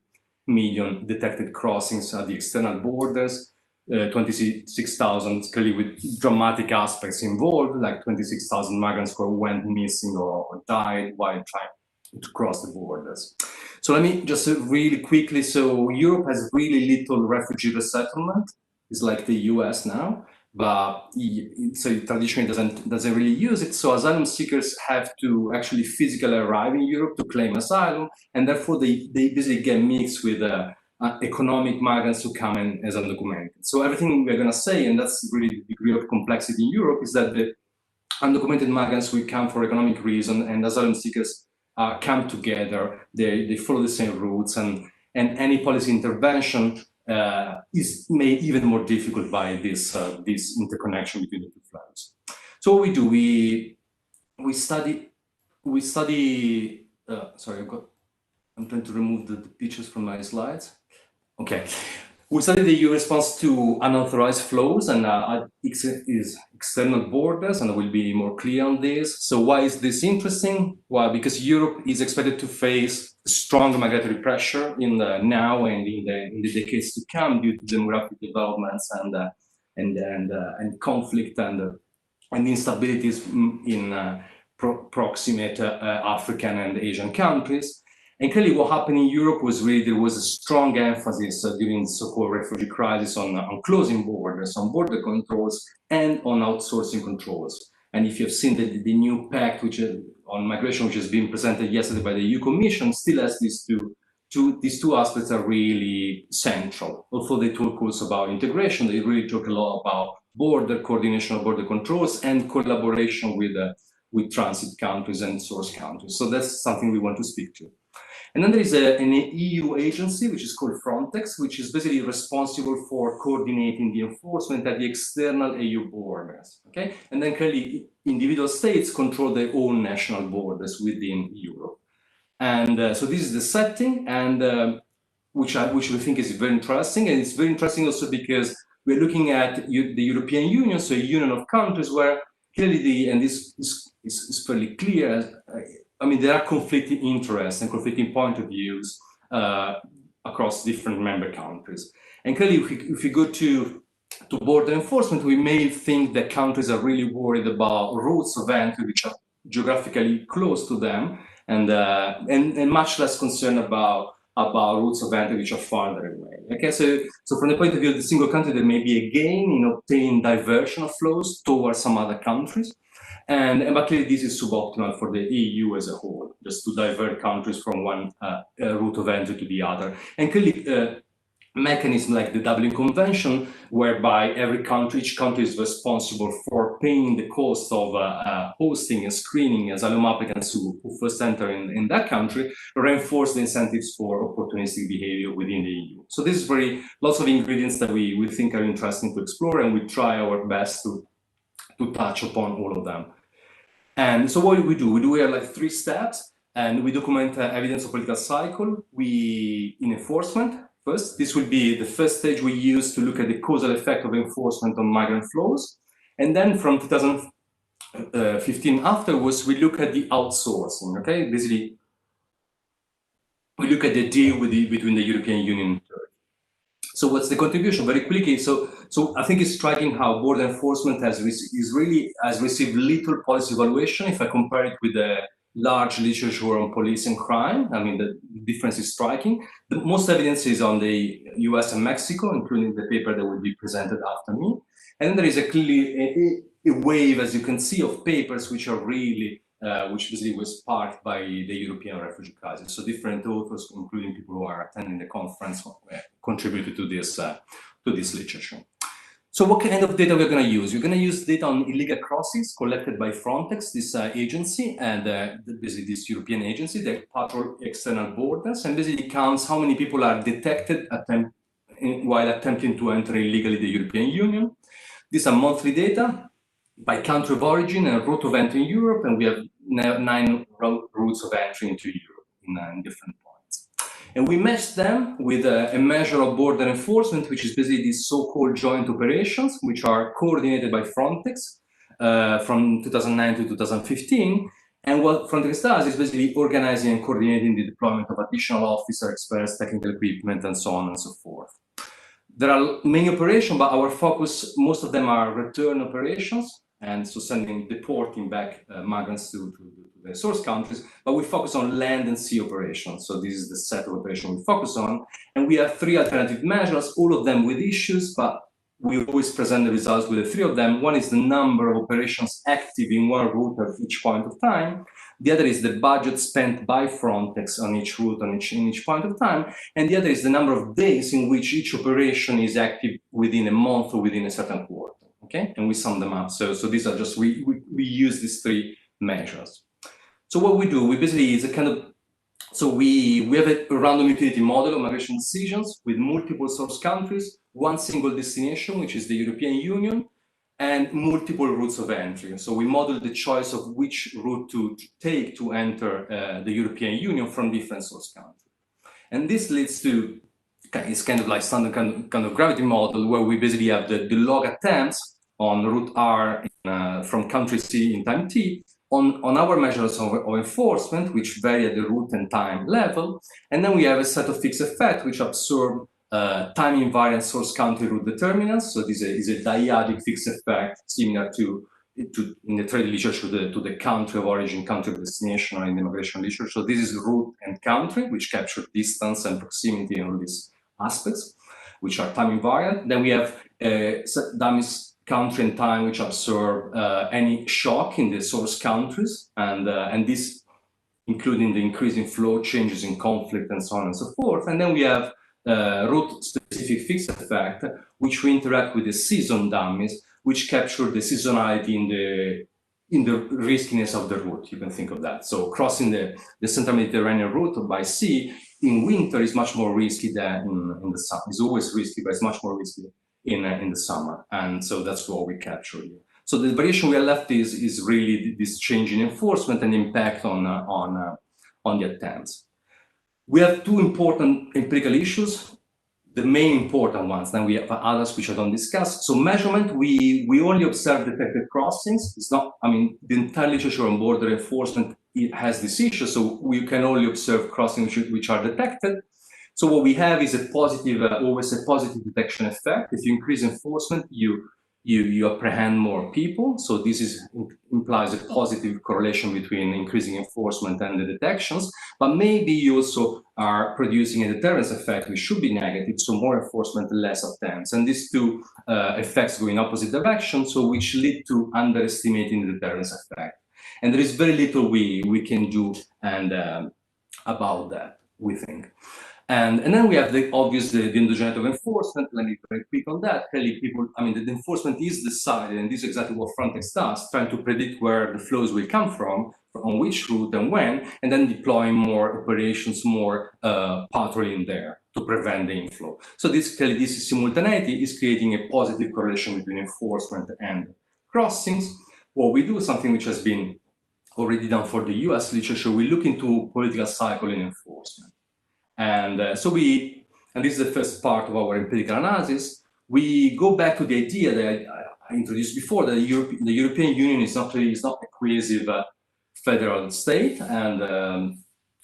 million detected crossings at the external borders, 26,000 clearly with dramatic aspects involved, like 26,000 migrants who went missing or died while trying to cross the borders. So let me just really quickly, so Europe has really little refugee resettlement. It's like the US now, but so traditionally doesn't really use it. So asylum seekers have to actually physically arrive in Europe to claim asylum, and therefore they basically get mixed with economic migrants who come in as undocumented. So everything we're going to say, and that's really the degree of complexity in Europe, is that the undocumented migrants will come for economic reasons, and asylum seekers come together. They follow the same routes, and any policy intervention is made even more difficult by this interconnection between the two flows. So what we do, we study. Sorry, I'm trying to remove the pictures from my slides. Okay, We studied the EU response to unauthorized flows and external borders, and I will be more clear on this. So why is this interesting? Well, because Europe is expected to face strong migratory pressure in the now and in the decades to come due to demographic developments and conflict and instabilities in proximate African and Asian countries. And clearly what happened in Europe was really, there was a strong emphasis during the so-called refugee crisis on closing borders, on border controls, and on outsourcing controls. And if you've seen the new pact on migration, which has been presented yesterday by the EU Commission, still has these two aspects are really central. Although they talk also about integration, they really talk a lot about border coordination of border controls and collaboration with transit countries and source countries. So that's something we want to speak to. And then there is an EU agency, which is called Frontex, which is basically responsible for coordinating the enforcement at the external EU borders, okay? And then clearly individual states control their own national borders within Europe. And so this is the setting, and which we think is very interesting. And it's very interesting also because we're looking at the European Union, so a union of countries where clearly and this is fairly clear, I mean, there are conflicting interests and conflicting point of views across different member countries. And clearly, if we go to border enforcement, we may think that countries are really worried about routes of entry which are geographically close to them, and much less concerned about routes of entry which are farther away. Okay, so from the point of view of the single country, there may be a gain in obtaining diversion of flows towards some other countries. But clearly this is suboptimal for the EU as a whole, just to divert countries from one route of entry to the other. And clearly mechanisms like the Dublin Convention, whereby each country is responsible for paying the cost of hosting and screening asylum applicants who first enter in that country, reinforce the incentives for opportunistic behavior within the EU. So this is lots of ingredients that we think are interesting to explore, and we try our best to touch upon all of them. And so what do? We have like 3 steps, and we document evidence of political cycle. In enforcement, first, this will be the first stage we use to look at the causal effect of enforcement on migrant flows. And then from 2015 afterwards, we look at the outsourcing, okay? Basically, we look at the deal between the European Union and Turkey. So what's the contribution? Very quickly, so I think it's striking how border enforcement has received little policy evaluation if I compare it with the large literature on police and crime. I mean, the difference is striking. The most evidence is on the US and Mexico, including the paper that will be presented after me. And then there is clearly a wave, as you can see, of papers which are really which basically was sparked by the European refugee crisis. So different authors, including people who are attending the conference, contributed to this literature. So what kind of data we're going to use? We're going to use data on illegal crossings collected by Frontex, this agency, and basically this European agency that patrol external borders, and basically counts how many people are detected while attempting to enter illegally the European Union. These are monthly data by country of origin and route of entry in Europe, and we have 9 routes of entry into Europe in different points. And we match them with a measure of border enforcement, which is basically these so-called joint operations, which are coordinated by Frontex from 2009 to 2015. And what Frontex does is basically organizing and coordinating the deployment of additional officer, experts, technical equipment, and so on and so forth. There are many operations, but our focus, most of them are return operations, and so deporting back migrants to their source countries, but we focus on land and sea operations. So this is the set of operations we focus on. And we have 3 alternative measures, all of them with issues, but we always present the results with the 3 of them. One is the number of operations active in one route at each point of time. The other is the budget spent by Frontex on each route in each point of time. And the other is the number of days in which each operation is active within a month or within a certain quarter. Okay, and we sum them up. So these are just, we use these 3 measures. So what we do, we basically is a kind of, so we have a random utility model of migration decisions with multiple source countries, one single destination, which is the European Union, and multiple routes of entry. So we model the choice of which route to take to enter the European Union from different source countries. And this leads to it's kind of like standard kind of gravity model, where we basically have the log attempts on route R from country C in time t, on our measures of enforcement, which vary at the route and time level. And then we have a set of fixed effects which absorb time invariant source country route determinants. So this is a dyadic fixed effect similar to in the trade literature to the country of origin, country of destination, or in the immigration literature. So this is route and country, which capture distance and proximity and all these aspects, which are time invariant. Then we have dummies country and time, which absorb any shock in the source countries, and this including the increase in flow, changes in conflict, and so on and so forth. And then we have route-specific fixed effect, which we interact with the season dummies, which capture the seasonality in the riskiness of the route. You can think of that. So crossing the Central Mediterranean route by sea in winter is much more risky than in the summer. It's always risky, but it's much more risky in the summer. And so that's what we capture here. So the variation we are left is really this change in enforcement and impact on the attempts. We have two important empirical issues, the main important ones. Then we have others which I don't discuss. So measurement, we only observe detected crossings. It's not, I mean, the entire literature on border enforcement, it has this issue. So we can only observe crossings which are detected. So what we have is a positive, always a positive detection effect. If you increase enforcement, you apprehend more people. So this implies a positive correlation between increasing enforcement and the detections. But maybe you also are producing a deterrence effect, which should be negative. So more enforcement, less attempts. And these two effects go in opposite directions, so which lead to underestimating the deterrence effect. And there is very little we can do about that, we think. And then we have the obvious, the endogeneity of enforcement. Let me very quick on that. Clearly, people, I mean, the enforcement is decided, and this is exactly what Frontex does, trying to predict where the flows will come from, on which route and when, and then deploying more operations, more patrolling there to prevent the inflow. So this simultaneity is creating a positive correlation between enforcement and crossings. What we do is something which has been already done for the US literature. We look into political cycle in enforcement. And so and this is the first part of our empirical analysis, we go back to the idea that I introduced before, that the European Union is not a cohesive federal state, and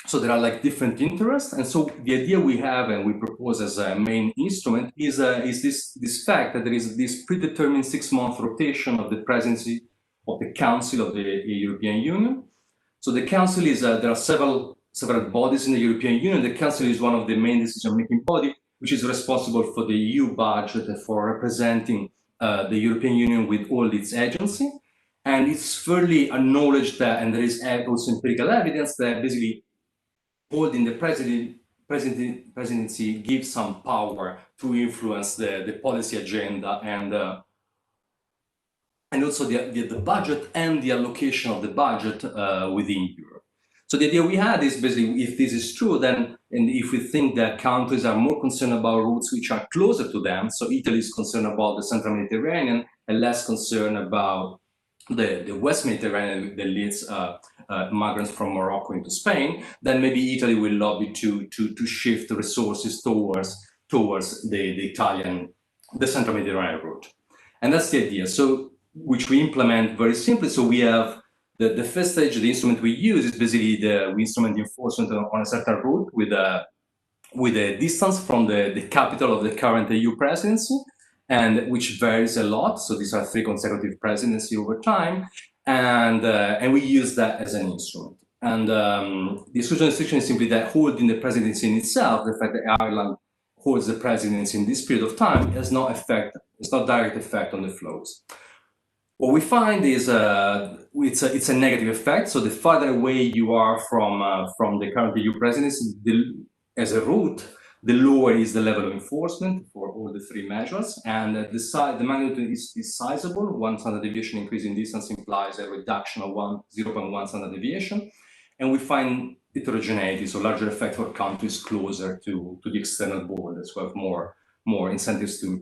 so there are like different interests. And so the idea we have and we propose as a main instrument is this fact that there is this predetermined 6-month rotation of the presidency of the Council of the European Union. So the Council is, there are several bodies in the European Union. The Council is one of the main decision-making bodies, which is responsible for the EU budget and for representing the European Union with all its agencies. And it's fairly acknowledged that, and there is also empirical evidence that basically holding the presidency gives some power to influence the policy agenda and also the budget and the allocation of the budget within Europe. So the idea we had is basically, if this is true, then, and if we think that countries are more concerned about routes which are closer to them, so Italy is concerned about the Central Mediterranean and less concerned about the West Mediterranean that leads migrants from Morocco into Spain, then maybe Italy will lobby to shift resources towards the Central Mediterranean route. And that's the idea. So, which we implement very simply. So we have the first stage, the instrument we use is basically we instrument enforcement on a certain route with a distance from the capital of the current EU presidency, and which varies a lot. So these are 3 consecutive presidencies over time, and we use that as an instrument. And the exclusion restriction is simply that holding the presidency in itself, the fact that Ireland holds the presidency in this period of time, has no effect, it's not direct effect on the flows. What we find is it's a negative effect. So the farther away you are from the current EU presidency, as a route, the lower is the level of enforcement for all the 3 measures. And the magnitude is sizable. 1 standard deviation increase in distance implies a reduction of 0.1 standard deviation. And we find heterogeneity, so larger effect for countries closer to the external borders, who have more incentives to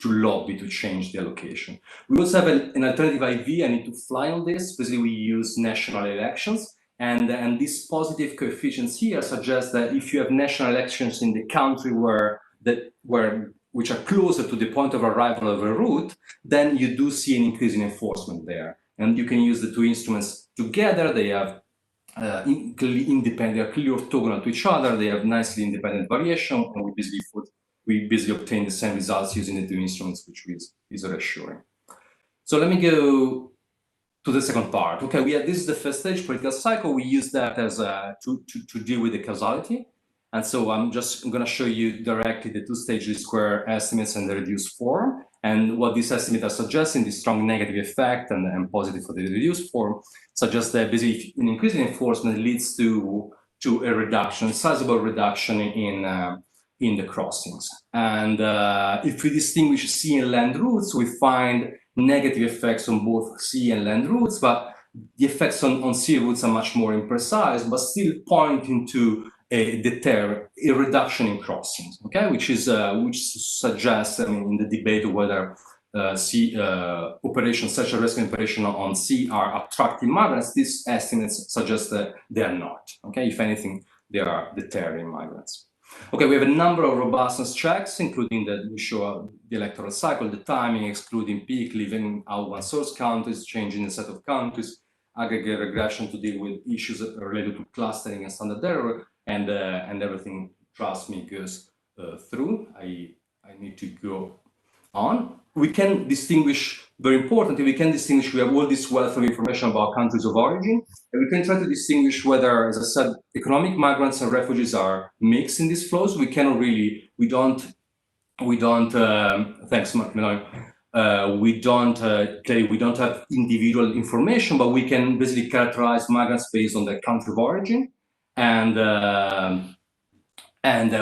lobby to change the allocation. We also have an alternative IV. I need to fly on this. Basically, we use national elections. And these positive coefficients here suggest that if you have national elections in the country where which are closer to the point of arrival of a route, then you do see an increase in enforcement there. And you can use the two instruments together. They have clearly independent, they are clearly orthogonal to each other. They have nicely independent variation, and we basically obtain the same results using the two instruments, which is reassuring. So let me go to the second part. Okay, this is the first stage, political cycle. We use that as to deal with the causality. And so I'm just going to show you directly the two-stage least square estimates and the reduced form. And what these estimates are suggesting, the strong negative effect and positive for the reduced form, suggests that basically an increase in enforcement leads to a reduction, sizable reduction in the crossings. And if we distinguish sea and land routes, we find negative effects on both sea and land routes, but the effects on sea routes are much more imprecise, but still pointing to a reduction in crossings, okay, which suggests, I mean, in the debate of whether sea operations, such a rescue operation on sea, are attracting migrants. These estimates suggest that they are not. Okay, if anything, they are deterring migrants. Okay, we have a number of robustness checks, including that we show the electoral cycle, the timing, excluding peak, leaving out one source countries, changing the set of countries, aggregate regression to deal with issues related to clustering and standard error, and everything, trust me, goes through. I need to go on. We can distinguish, very importantly, we have all this wealth of information about countries of origin, and we can try to distinguish whether, as I said, economic migrants and refugees are mixed in these flows. We cannot really, we don't, thanks, Melanie. We don't have individual information, but we can basically characterize migrants based on their country of origin, and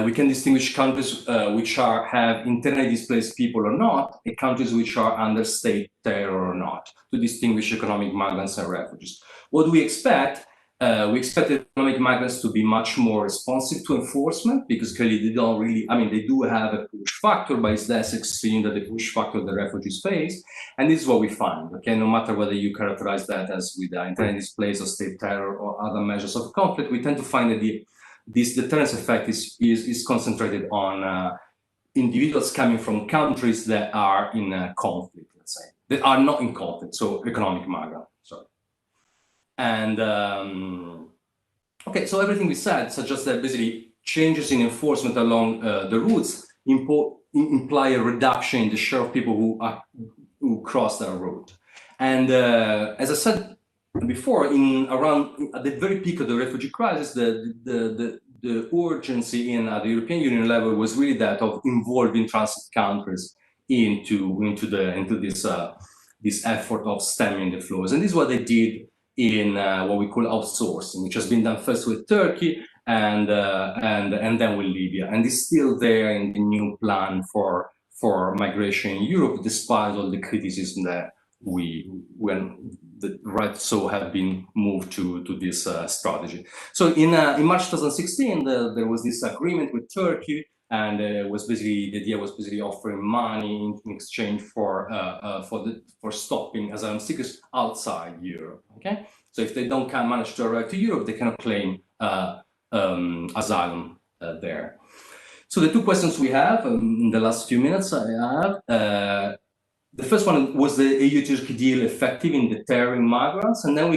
we can distinguish countries which have internally displaced people or not, and countries which are under state terror or not, to distinguish economic migrants and refugees. What do we expect? We expect economic migrants to be much more responsive to enforcement, because clearly they don't really, I mean, they do have a push factor, but it's less extreme than the push factor the refugees face. And this is what we find, okay? No matter whether you characterize that as with internally displaced or state terror or other measures of conflict, we tend to find that this deterrence effect is concentrated on individuals coming from countries that are in conflict, let's say, that are not in conflict, so economic migrant, sorry. And okay, so everything we said suggests that basically changes in enforcement along the routes imply a reduction in the share of people who cross that route. And as I said before, at the very peak of the refugee crisis, the urgency in the European Union level was really that of involving transit countries into this effort of stemming the flows. And this is what they did in what we call outsourcing, which has been done first with Turkey and then with Libya, and is still there in the new plan for migration in Europe, despite all the criticism that have been moved to this strategy. So in March 2016, there was this agreement with Turkey, and the idea was basically offering money in exchange for stopping asylum seekers outside Europe. Okay, so if they don't manage to arrive to Europe, they cannot claim asylum there. So the two questions we have in the last few minutes I have. The first one was the EU-Turkey deal effective in deterring migrants, and then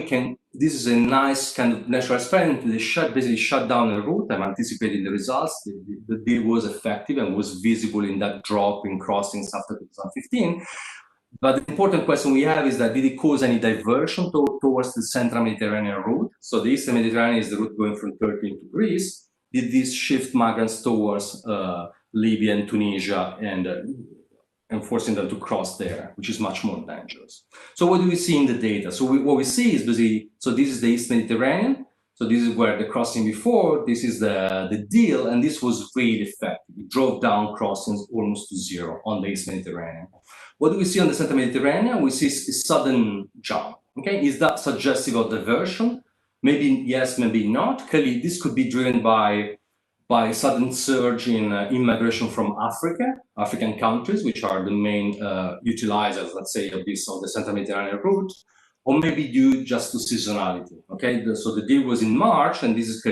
this is a nice kind of natural experiment. They basically shut down a route. I'm anticipating the results. The deal was effective and was visible in that drop in crossings after 2015. But the important question we have is that did it cause any diversion towards the Central Mediterranean route? So the Eastern Mediterranean is the route going from Turkey into Greece. Did this shift migrants towards Libya and Tunisia and forcing them to cross there, which is much more dangerous? So what do we see in the data? So what we see is basically, so this is the East Mediterranean. So this is where the crossing before, this is the deal, and this was really effective. It drove down crossings almost to zero on the East Mediterranean. What do we see on the Central Mediterranean? We see a sudden jump, okay? Is that suggestive of diversion? Maybe yes, maybe not. Clearly, this could be driven by sudden surge in immigration from African countries, which are the main utilizers, let's say, of the Central Mediterranean route, or maybe due just to seasonality. Okay, so the deal was in March, and this is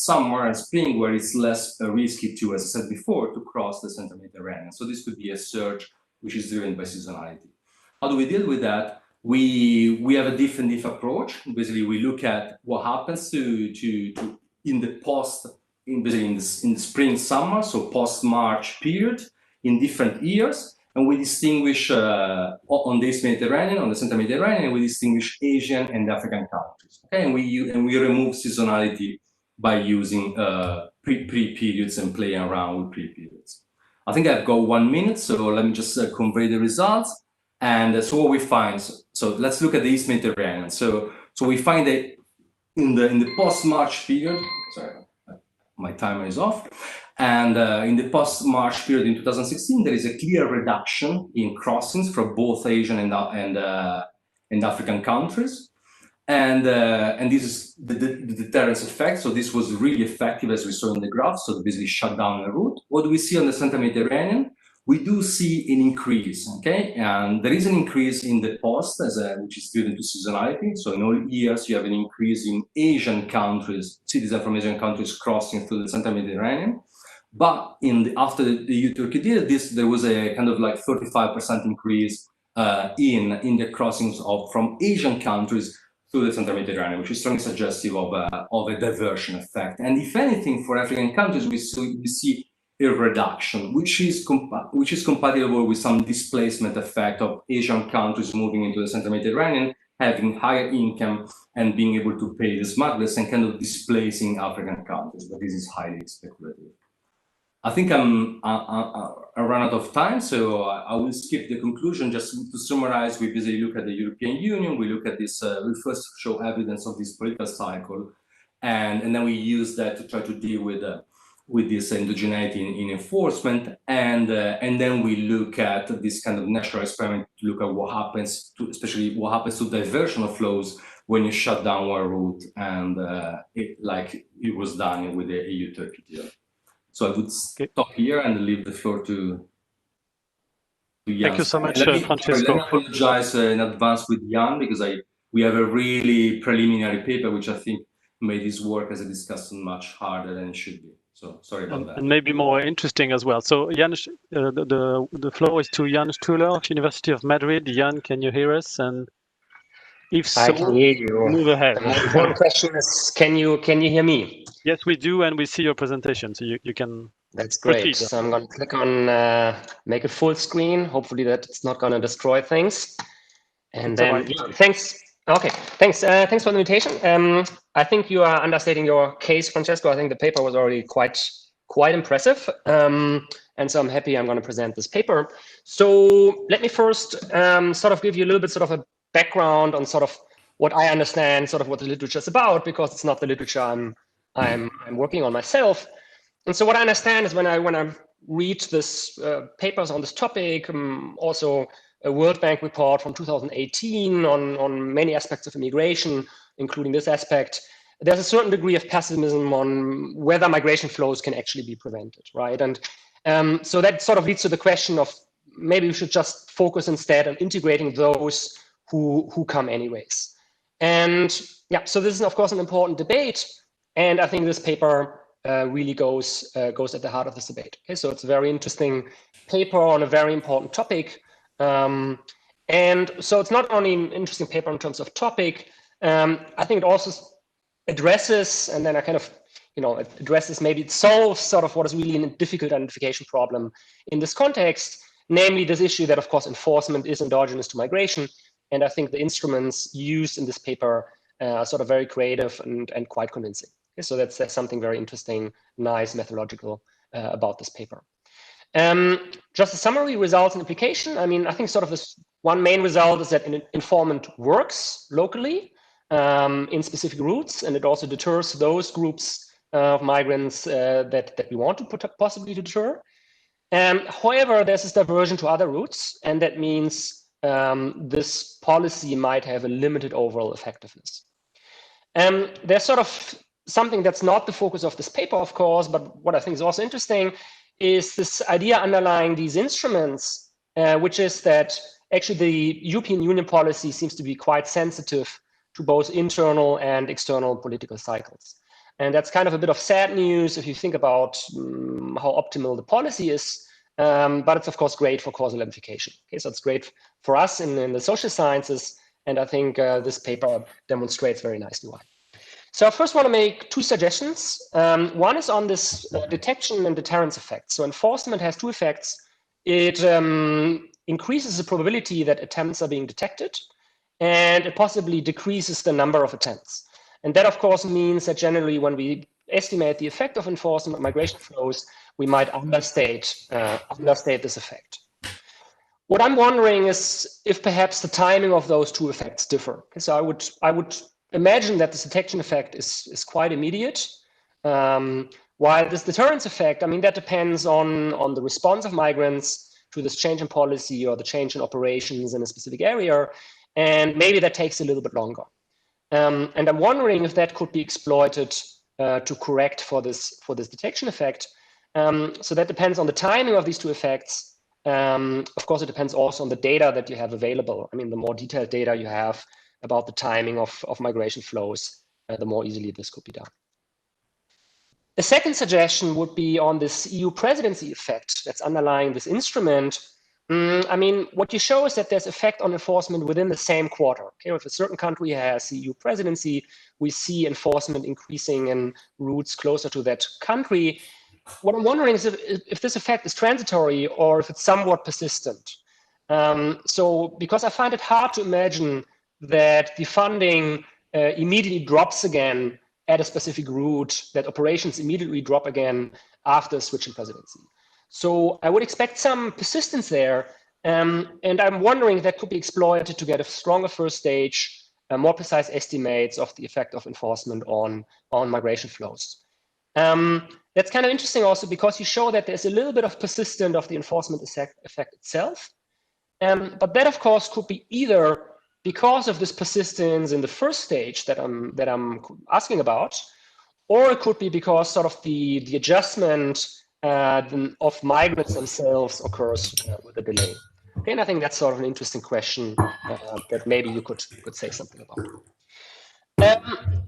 summer and spring where it's less risky to, as I said before, to cross the Central Mediterranean. So this could be a surge which is driven by seasonality. How do we deal with that? We have a different approach. Basically, we look at what happens in the spring, summer, so post-March period in different years, and we distinguish on this Mediterranean, on the Central Mediterranean, we distinguish Asian and African countries. Okay, and we remove seasonality by using pre-periods and playing around with pre-periods. I think I've got 1 minute, so let me just convey the results. And so what we find, so let's look at the East Mediterranean. So we find that in the post-March period, sorry, my timer is off, and in the post-March period in 2016, there is a clear reduction in crossings from both Asian and African countries. And this is the deterrence effect. So this was really effective, as we saw in the graph. So basically shut down the route. What do we see on the Central Mediterranean? We do see an increase, okay? And there is an increase in the post, which is driven to seasonality. So in all years, you have an increase in Asian countries, citizens from Asian countries crossing through the Central Mediterranean. But after the EU-Turkey deal, there was a kind of like 35% increase in the crossings from Asian countries through the Central Mediterranean, which is strongly suggestive of a diversion effect. And if anything, for African countries, we see a reduction, which is compatible with some displacement effect of Asian countries moving into the Central Mediterranean, having higher income and being able to pay the smugglers and kind of displacing African countries. But this is highly speculative. I think I ran out of time, so I will skip the conclusion. Just to summarize, we basically look at the European Union, we look at this, we first show evidence of this political cycle, and then we use that to try to deal with this endogeneity in enforcement, and then we look at this kind of natural experiment to look at what happens to, especially what happens to diversion of flows when you shut down one route, and like it was done with the EU-Turkey deal. So I would stop here and leave the floor to Jan. Thank you so much, Let Francesco. me apologize in advance with Jan, because we have a really preliminary paper, which I think made this work as a discussion much harder than it should be. So sorry about that. And maybe more interesting as well. So Jan, the floor is to Jan Stuhler of University of Madrid. Jan, can you hear us? And if so, I can hear you. move ahead. The most important question is, can you hear me? Yes, we do, and we see your presentation, so you can. That's great. proceed. So I'm going to click on make it full screen. Hopefully that it's not going to destroy things. And It's then all right. yeah, thanks. Okay, thanks. Thanks for the invitation. I think you are understating your case, Francesco. I think the paper was already quite impressive. And so I'm happy I'm going to present this paper. So let me first sort of give you a little bit sort of a background on sort of what I understand, sort of what the literature is about, because it's not the literature I'm working on myself. And so what I understand is when I read this papers on this topic, also a World Bank report from 2018 on many aspects of immigration, including this aspect, there's a certain degree of pessimism on whether migration flows can actually be prevented, right? And so that sort of leads to the question of maybe we should just focus instead on integrating those who come anyways. And yeah, so this is of course an important debate, and I think this paper really goes at the heart of this debate. Okay, so it's a very interesting paper on a very important topic. And so it's not only an interesting paper in terms of topic, I think it also addresses, and then I kind of, it addresses, maybe it solves sort of what is really a difficult identification problem in this context, namely this issue that of course enforcement is endogenous to migration. And I think the instruments used in this paper are sort of very creative and quite convincing. Okay, so that's something very interesting, nice, methodological about this paper. Just a summary, results and application. I mean, I think sort of this one main result is that informant works locally in specific routes, and it also deters those groups of migrants that we want to possibly deter. However, there's this diversion to other routes, and that means this policy might have a limited overall effectiveness. There's sort of something that's not the focus of this paper, of course, but what I think is also interesting is this idea underlying these instruments, which is that actually the European Union policy seems to be quite sensitive to both internal and external political cycles. And that's kind of a bit of sad news if you think about how optimal the policy is, but it's of course great for causal amplification. Okay, so it's great for us in the social sciences, and I think this paper demonstrates very nicely why. So I first want to make two suggestions. One is on this detection and deterrence effect. So enforcement has two effects. It increases the probability that attempts are being detected, and it possibly decreases the number of attempts. And that, of course, means that generally when we estimate the effect of enforcement on migration flows, we might understate this effect. What I'm wondering is if perhaps the timing of those two effects differ. So I would imagine that this detection effect is quite immediate, while this deterrence effect, I mean, that depends on the response of migrants to this change in policy or the change in operations in a specific area, and maybe that takes a little bit longer. And I'm wondering if that could be exploited to correct for this detection effect. So that depends on the timing of these two effects. Of course, it depends also on the data that you have available. I mean, the more detailed data you have about the timing of migration flows, the more easily this could be done. A second suggestion would be on this EU presidency effect that's underlying this instrument. I mean, what you show is that there's effect on enforcement within the same quarter. Okay, if a certain country has the EU presidency, we see enforcement increasing in routes closer to that country. What I'm wondering is if this effect is transitory or if it's somewhat persistent. So, because I find it hard to imagine that the funding immediately drops again at a specific route, that operations immediately drop again after a switch in presidency. So I would expect some persistence there, and I'm wondering if that could be exploited to get a stronger first stage, more precise estimates of the effect of enforcement on migration flows. That's kind of interesting also because you show that there's a little bit of persistence of the enforcement effect itself, but that of course could be either because of this persistence in the first stage that I'm asking about, or it could be because sort of the adjustment of migrants themselves occurs with a delay. Okay, and I think that's sort of an interesting question that maybe you could say something about.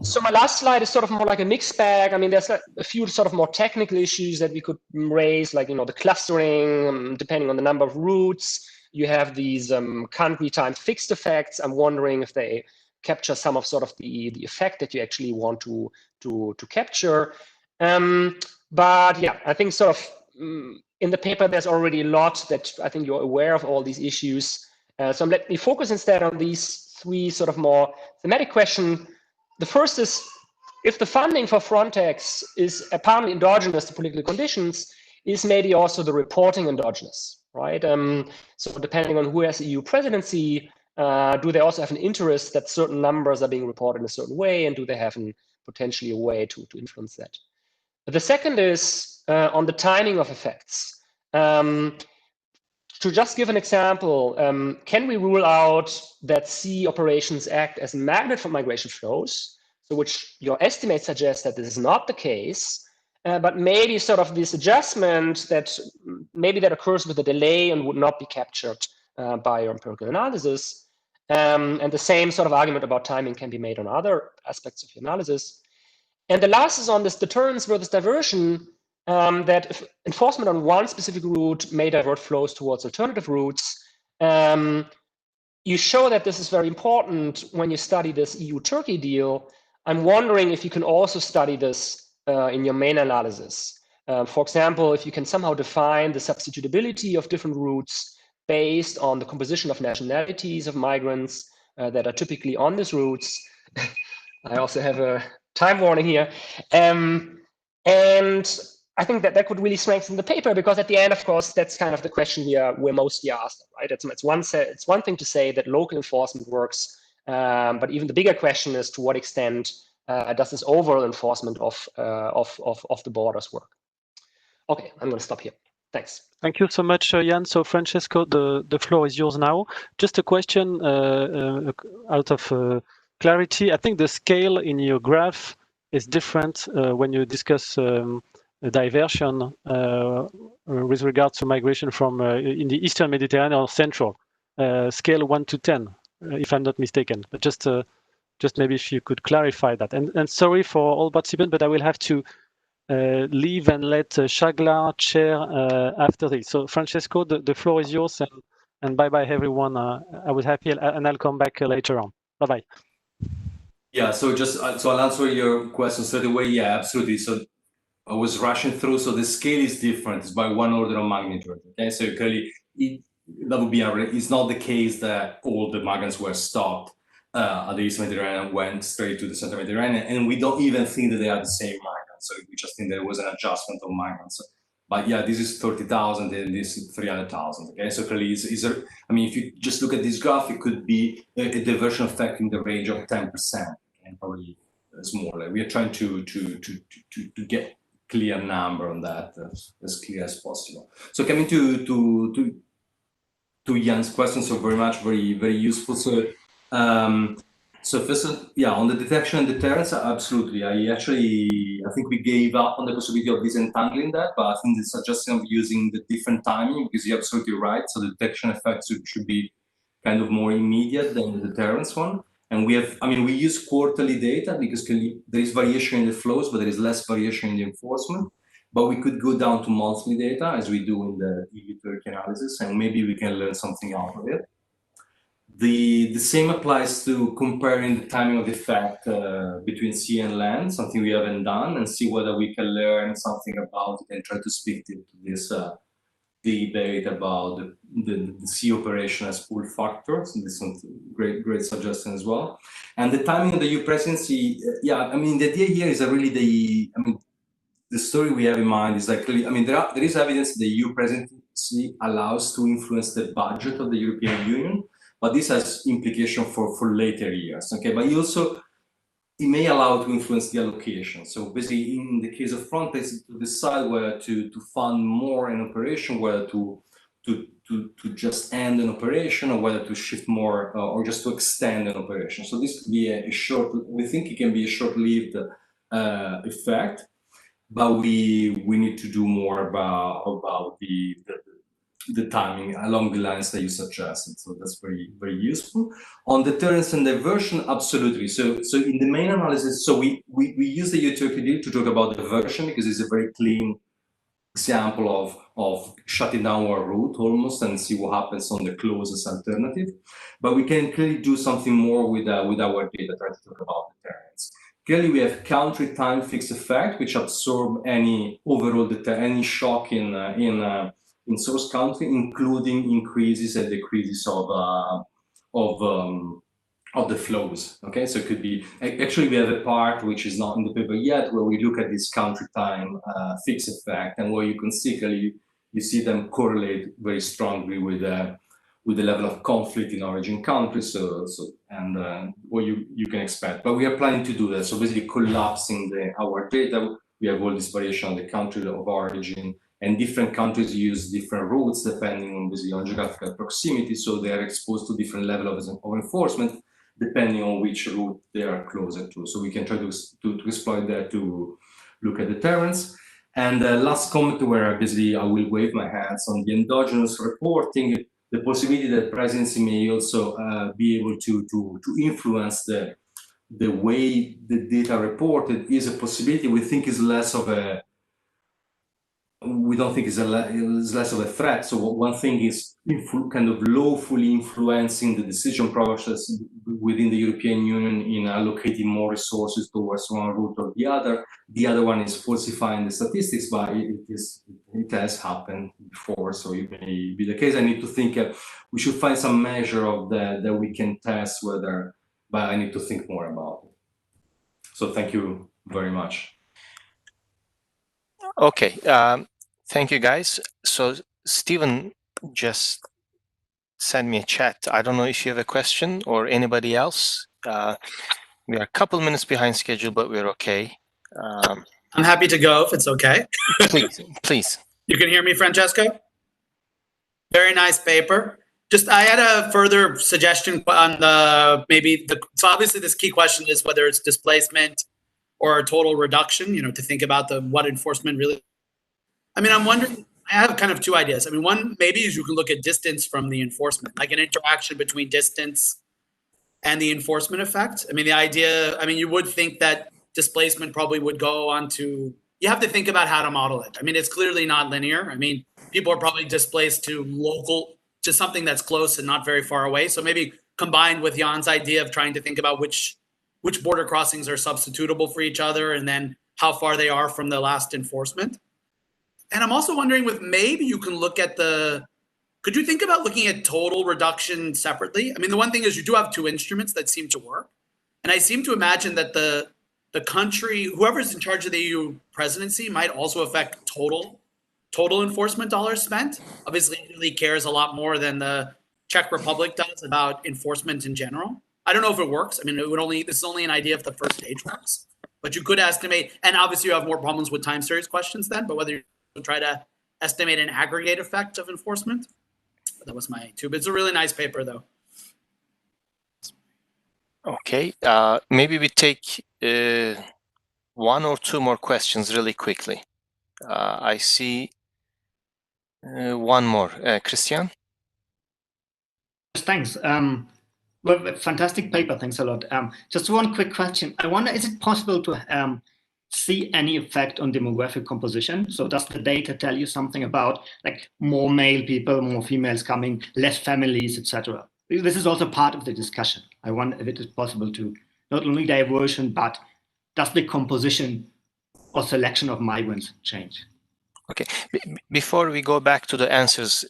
So my last slide is sort of more like a mixed bag. I mean, there's a few sort of more technical issues that we could raise, like, you know, the clustering, depending on the number of routes. You have these country time fixed effects. I'm wondering if they capture some of sort of the effect that you actually want to capture. But yeah, I think sort of in the paper, there's already a lot that I think you're aware of all these issues. So let me focus instead on these three sort of more thematic questions. The first is, if the funding for Frontex is apparently endogenous to political conditions, is maybe also the reporting endogenous, right? So depending on who has the EU presidency, do they also have an interest that certain numbers are being reported in a certain way, and do they have potentially a way to influence that? The second is on the timing of effects. To just give an example, can we rule out that sea operations act as a magnet for migration flows, so which your estimates suggest that this is not the case, but maybe sort of this adjustment that maybe that occurs with a delay and would not be captured by your empirical analysis. And the same sort of argument about timing can be made on other aspects of your analysis. And the last is on this deterrence versus diversion, that if enforcement on one specific route may divert flows towards alternative routes. You show that this is very important when you study this EU-Turkey deal. I'm wondering if you can also study this in your main analysis. For example, if you can somehow define the substitutability of different routes based on the composition of nationalities of migrants that are typically on these routes. I also have a time warning here. And I think that could really strengthen the paper, because at the end, of course, that's kind of the question we're mostly asked, right? It's one thing to say that local enforcement works, but even the bigger question is to what extent does this overall enforcement of the borders work? Okay, I'm going to stop here. Thanks. Thank you so much, Jan. So Francesco, the floor is yours now. Just a question out of clarity. I think the scale in your graph is different when you discuss diversion with regards to migration from in the Eastern Mediterranean or Central. scale 1 to 10, if I'm not mistaken. But just maybe if you could clarify that. And sorry for all participants, but I will have to leave and let Shaglar chair after this. So Francesco, the floor is yours, and bye-bye everyone. I was happy, and I'll come back later on. Bye-bye. Yeah, so just so I'll answer your question straight away. Yeah, absolutely. So I was rushing through. So the scale is different. It's by 1 order of magnitude. Okay, so clearly that would be it's not the case that all the migrants were stopped at the East Mediterranean and went straight to the Central Mediterranean, and we don't even think that they are the same migrants. So we just think there was an adjustment of migrants. But yeah, this is 30,000 and this is 300,000. Okay, so clearly, I mean, if you just look at this graph, it could be a diversion effect in the range of 10%, and probably smaller. We are trying to get clear number on that, as clear as possible. So coming to Jan's question, so very much, very useful. So so first, yeah, on the detection and deterrence, absolutely. I think we gave up on the possibility of disentangling that, but I think the suggestion of using the different timing, because you're absolutely right. So the detection effects should be kind of more immediate than the deterrence one. And we have, I mean, we use quarterly data because there is variation in the flows, but there is less variation in the enforcement. But we could go down to monthly data as we do in the EU-Turkey analysis, and maybe we can learn something out of it. The same applies to comparing the timing of effect between sea and land, something we haven't done, and see whether we can learn something about it and try to speak to this debate about the sea operation as pull factors. And this is a great suggestion as well. And the timing of the EU presidency, yeah, I mean, the idea here is that really the story we have in mind is like, I mean, there is evidence that the EU presidency allows to influence the budget of the European Union, but this has implication for later years, okay? But it may allow to influence the allocation. So basically, in the case of Frontex, to decide whether to fund more an operation, whether to just end an operation, or whether to shift more, or just to extend an operation. So this could be we think it can be a short-lived effect, but we need to do more about the timing along the lines that you suggested. So that's very useful. On deterrence and diversion, absolutely. So in the main analysis, so we use the EU-Turkey deal to talk about diversion because it's a very clean example of shutting down our route almost and see what happens on the closest alternative. But we can clearly do something more with our data, try to talk about deterrence. Clearly, we have country time fixed effect, which absorb any overall any shock in source country, including increases and decreases of the flows. Okay, so it could be actually we have a part which is not in the paper yet, where we look at this country time fixed effect, and where you can see clearly you see them correlate very strongly with the level of conflict in origin countries. And what you can expect. But we are planning to do that. So basically collapsing our data. We have all this variation on the country of origin. And different countries use different routes depending on basically on geographical proximity, so they are exposed to different level of enforcement depending on which route they are closer to. So we can try to exploit that to look at deterrence. And last comment where basically I will wave my hands on the endogenous reporting, the possibility that presidency may also be able to influence the way the data reported is a possibility. We think is less of a we don't think it's less of a threat. So one thing is kind of lawfully influencing the decision process within the European Union in allocating more resources towards one route or the other. The other one is falsifying the statistics, but it has happened before, so it may be the case. I need to think we should find some measure of that we can test whether, but I need to think more about it. So thank you very much. Okay, thank you guys. So Stephen just sent me a chat. I don't know if you have a question or anybody else. We are a couple minutes behind schedule, but we're okay. I'm happy to go if it's okay. Please. You can hear me, Francesco? Very nice paper. Just, I had a further suggestion on so obviously this key question is whether it's displacement or a total reduction, to think about what enforcement really, I mean, I'm wondering I have kind of two ideas. I mean, one maybe is you can look at distance from the enforcement, like an interaction between distance and the enforcement effect. I mean, the idea, I mean, you would think that displacement probably would go on to, you have to think about how to model it. I mean, it's clearly not linear. I mean, people are probably displaced to something that's close and not very far away. So maybe combined with Jan's idea of trying to think about which border crossings are substitutable for each other and then how far they are from the last enforcement. And I'm also wondering with maybe you can look at could you think about looking at total reduction separately? I mean, the one thing is you do have two instruments that seem to work. And I seem to imagine that the country, whoever's in charge of the EU presidency might also affect total enforcement dollars spent. Obviously, Italy cares a lot more than the Czech Republic does about enforcement in general. I don't know if it works. I mean, this is only an idea if the first stage works. But you could estimate, and obviously you have more problems with time series questions then, but whether you try to estimate an aggregate effect of enforcement. That was my two, but it's a really nice paper though. Okay, maybe we take one or two more questions really quickly. I see one more. Christian? Thanks. Well, fantastic paper. Thanks a lot. Just one quick question. I wonder, is it possible to see any effect on demographic composition? So does the data tell you something about like more male people, more females coming, less families, etc.? This is also part of the discussion. I wonder if it is possible to not only diversion, but does the composition or selection of migrants change? Okay, before we go back to the answers,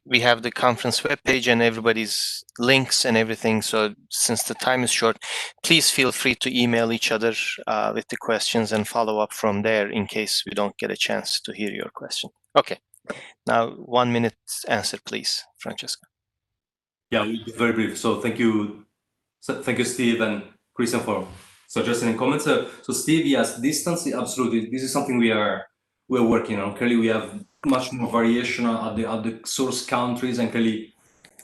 we have the conference webpage and everybody's links and everything. So since the time is short, please feel free to email each other with the questions and follow up from there in case we don't get a chance to hear your question. Okay, now 1 minute answer, please, Francesco. Yeah, we'll be very brief. So thank you, Steve and Christian for suggesting and comments. So Steve, yes, distance, absolutely. This is something we're working on. Clearly, we have much more variation at the source countries, and clearly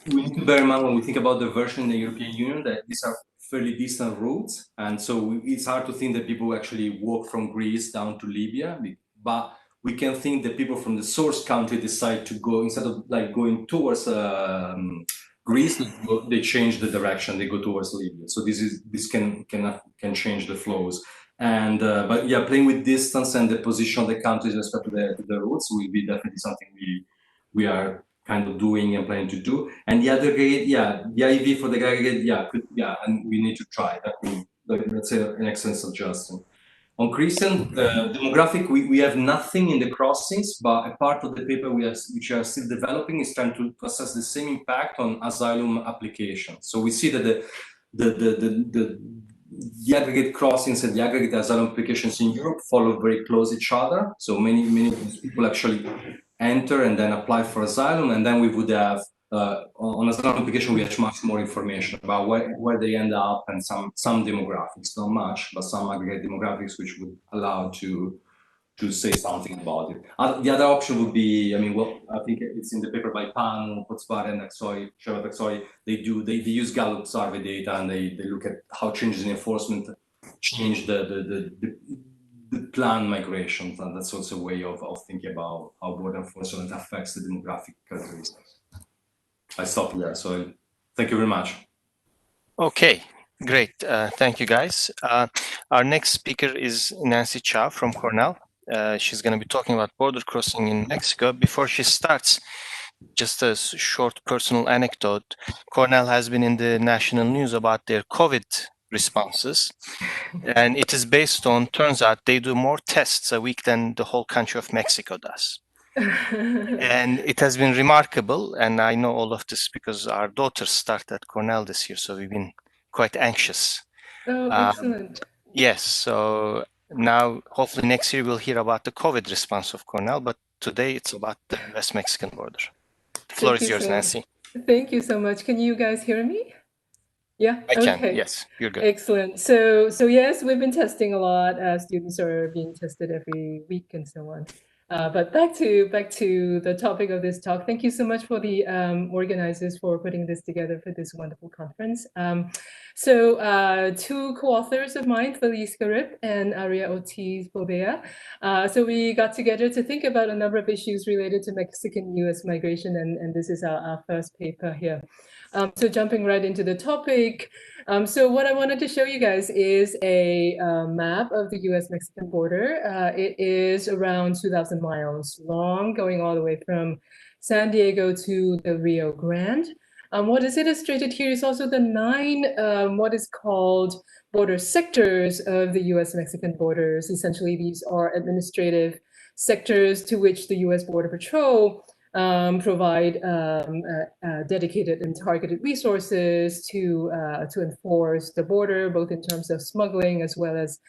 we need to bear in mind when we think about diversion in the European Union that these are fairly distant routes, and so it's hard to think that people actually walk from Greece down to Libya, but we can think that people from the source country decide to go, instead of like going towards Greece, they change the direction, they go towards Libya. So this can change the flows. And but yeah, playing with distance and the position of the countries with respect to the routes will be definitely something we are kind of doing and planning to do. And the aggregate, yeah, the IV for the aggregate, yeah, and we need to try that. That's an excellent suggestion. On Christian demographic, we have nothing in the crossings, but a part of the paper which we are still developing is trying to assess the same impact on asylum applications. So we see that the aggregate crossings and the aggregate asylum applications in Europe follow very close each other. So many of these people actually enter and then apply for asylum, and then we would have on asylum application we have much more information about where they end up and some demographics, not much, but some aggregate demographics which would allow to say something about it. The other option would be, I mean, well, I think it's in the paper by Pan, Potspar, and Aksoy. They use Gallup survey data and they look at how changes in enforcement change the planned migrations, and that's also a way of thinking about how border enforcement affects the demographic characteristics. I stop there, so thank you very much. Okay, great. Thank you, guys. Our next speaker is Nancy Chow from Cornell. She's going to be talking about border crossing in Mexico. Before she starts, just a short personal anecdote. Cornell has been in the national news about their COVID responses, and it is based on, turns out they do more tests a week than the whole country of Mexico does. And it has been remarkable, and I know all of this because our daughters started at Cornell this year, so we've been quite anxious. Oh, excellent. Yes, so now hopefully next year we'll hear about the COVID response of Cornell, but today it's about the West Mexican border. The floor is yours, Nancy. Thank you so much. Can you guys hear me? Yeah, I can, yes, you're good. Excellent. So yes, we've been testing a lot. Students are being tested every week and so on. But back to the topic of this talk. Thank you so much for the organizers for putting this together for this wonderful conference. So two co-authors of mine, Felice Garib and Aria Ortiz-Bovea. So we got together to think about a number of issues related to Mexican-US migration, and this is our first paper here. So jumping right into the topic. So what I wanted to show you guys is a map of the US-Mexican border. It is around 2,000 miles long, going all the way from San Diego to the Rio Grande. What is illustrated here is also the 9 what is called border sectors of the US-Mexican borders. Essentially, these are administrative sectors to which the US Border Patrol provide dedicated and targeted resources to enforce the border, both in terms of smuggling as well as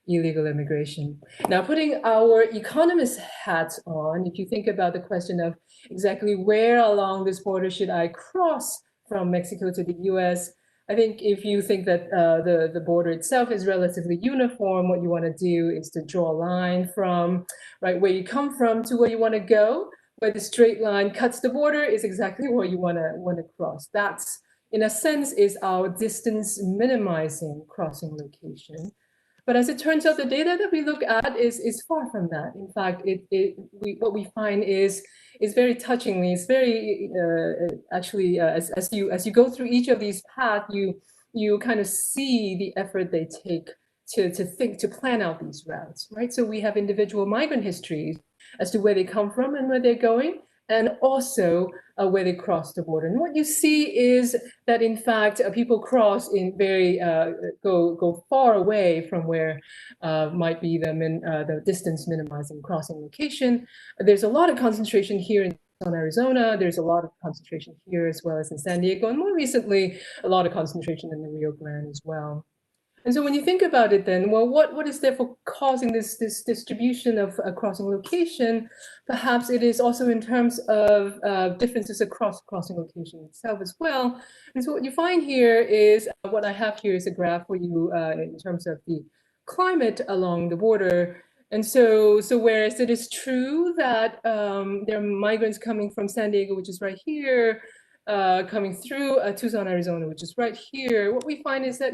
illegal immigration. Now, putting our economist hats on, if you think about the question of exactly where along this border should I cross from Mexico to the US, I think if you think that the border itself is relatively uniform, what you want to do is to draw a line from right where you come from to where you want to go. Where the straight line cuts the border is exactly where you want to cross. That's, in a sense, is our distance minimizing crossing location. But as it turns out, the data that we look at is far from that. In fact, what we find is very touchingly. It's very actually as you go through each of these paths, you kind of see the effort they take to plan out these routes, right? So we have individual migrant histories as to where they come from and where they're going, and also where they cross the border. And what you see is that, in fact, people cross in very, go far away from where might be the distance minimizing crossing location. There's a lot of concentration here in Arizona. There's a lot of concentration here as well as in San Diego, and more recently, a lot of concentration in the Rio Grande as well. And so when you think about it then, well, what is therefore causing this distribution of crossing location? Perhaps it is also in terms of differences across crossing location itself as well. And so what you find here is, what I have here is a graph for you in terms of the climate along the border. And so whereas it is true that there are migrants coming from San Diego, which is right here, coming through Tucson, Arizona, which is right here, what we find is that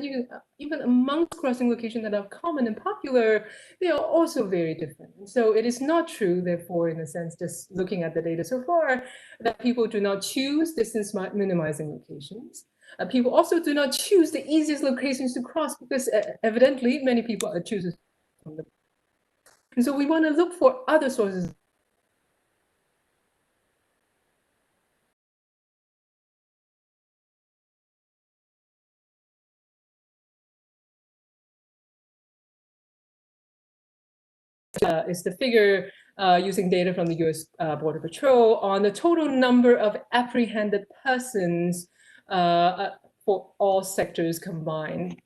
even amongst crossing locations that are common and popular, they are also very different. And so it is not true, therefore, in a sense, just looking at the data so far, that people do not choose distance minimizing locations. People also do not choose the easiest locations to cross because evidently many people are choosing from the. And so we want to look for other sources is the figure using data from the US Border Patrol on the total number of apprehended persons for all sectors combined.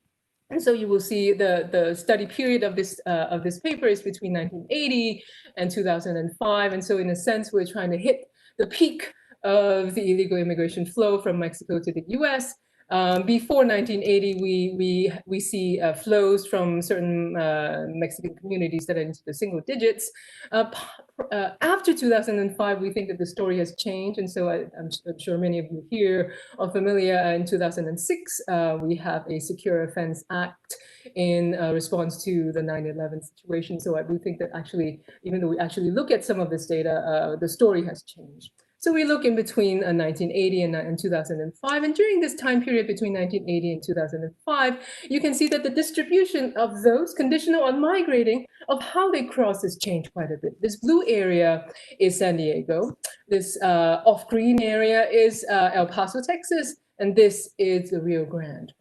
And so you will see the study period of this paper is between 1980 and 2005. And so in a sense, we're trying to hit the peak of the illegal immigration flow from Mexico to the US. Before 1980, we see flows from certain Mexican communities that are into the single digits. After 2005, we think that the story has changed. And so I'm sure many of you here are familiar. In 2006, we have a Secure Offense Act in response to the 9/11 situation. So I do think that actually, even though we actually look at some of this data, the story has changed. So we look in between 1980 and 2005. And during this time period between 1980 and 2005, you can see that the distribution of those conditional on migrating of how they cross has changed quite a bit. This blue area is San Diego. This off-green area is El Paso, Texas. And this is the Rio Grande.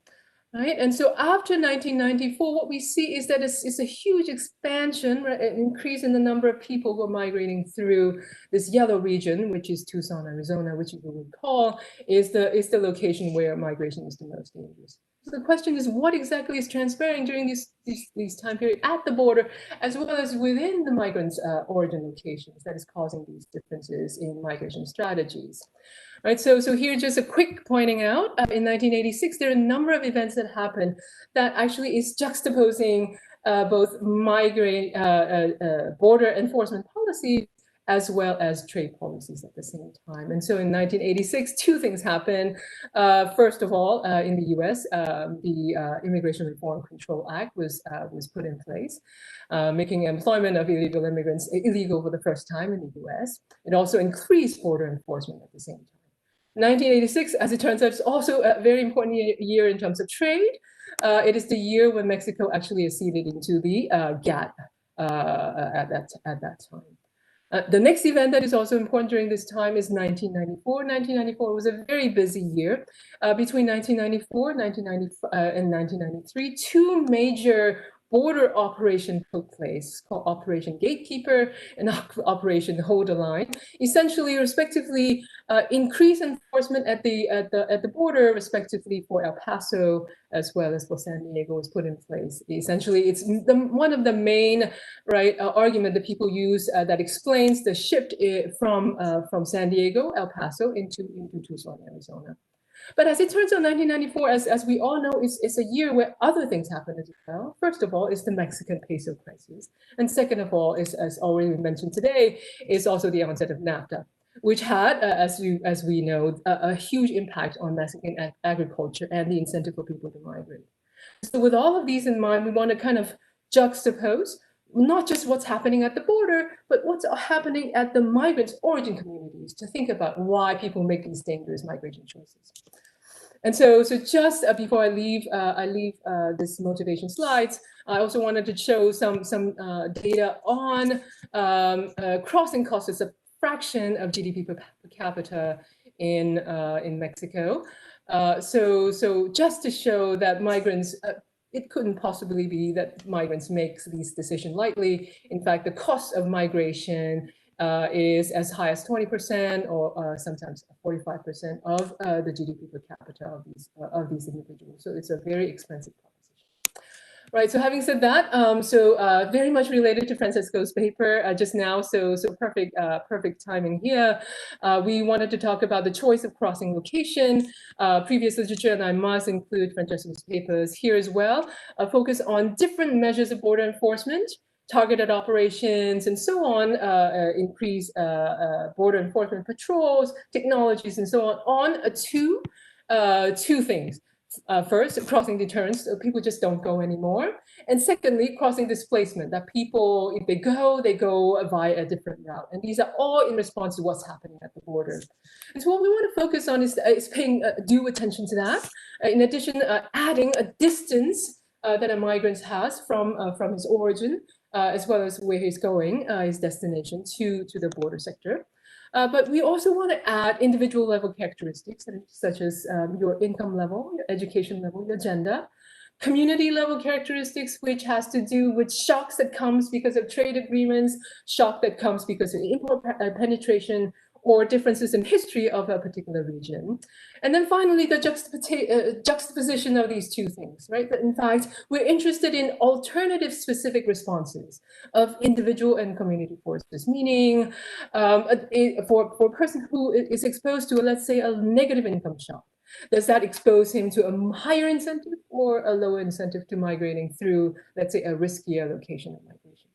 Right? And so after 1994, what we see is that it's a huge expansion, right? An increase in the number of people who are migrating through this yellow region, which is Tucson, Arizona, which you will recall is the location where migration is the most dangerous. So the question is, what exactly is transpiring during these time period at the border, as well as within the migrants' origin locations that is causing these differences in migration strategies? Right, so here just a quick pointing out, in 1986, there are a number of events that happened that actually is juxtaposing both border enforcement policy as well as trade policies at the same time. And so in 1986, two things happened. First of all, in the US, the Immigration Reform Control Act was put in place, making employment of illegal immigrants illegal for the first time in the US. It also increased border enforcement at the same time. 1986, as it turns out, is also a very important year in terms of trade. It is the year when Mexico actually acceded into the GATT at that time. The next event that is also important during this time is 1994. 1994 was a very busy year. Between 1994 and 1993, two major border operation took place, called Operation Gatekeeper and Operation Hold the Line. Essentially, respectively, increase enforcement at the border, respectively for El Paso as well as for San Diego, was put in place. Essentially, it's one of the main argument that people use that explains the shift from San Diego, El Paso into Tucson, Arizona. But as it turns out, 1994, as we all know, is a year where other things happen as well. First of all, is the Mexican peso crisis. And second of all, is, as already mentioned today, is also the onset of NAFTA, which had, as we know, a huge impact on Mexican agriculture and the incentive for people to migrate. So with all of these in mind, we want to kind of juxtapose not just what's happening at the border, but what's happening at the migrants' origin communities to think about why people make these dangerous migration choices. And so just before I leave this motivation slides, I also wanted to show some data on crossing costs as a fraction of GDP per capita in Mexico. So just to show that migrants, it couldn't possibly be that migrants make these decisions lightly. In fact, the cost of migration is as high as 20% or sometimes 45% of the GDP per capita of these individuals. So it's a very expensive proposition. Right, so having said that, very much related to Francesco's paper just now, so perfect timing here. We wanted to talk about the choice of crossing location. Previous literature, and I must include Francesco's papers here as well, focus on different measures of border enforcement, targeted operations, and so on, increase border enforcement patrols, technologies, and so on two things. First, crossing deterrence, so people just don't go anymore. And secondly, crossing displacement, that people, if they go via a different route. And these are all in response to what's happening at the border. And so what we want to focus on is paying due attention to that. In addition, adding a distance that a migrant has from his origin, as well as where he's going, his destination to the border sector. But we also want to add individual level characteristics, such as your income level, your education level, your gender, community level characteristics, which has to do with shocks that comes because of trade agreements, shock that comes because of import penetration, or differences in history of a particular region. And then finally, the juxtaposition of these two things, right? That in fact, we're interested in alternative specific responses of individual and community forces, meaning for a person who is exposed to, let's say, a negative income shock, does that expose him to a higher incentive or a lower incentive to migrating through, let's say, a riskier location of migration?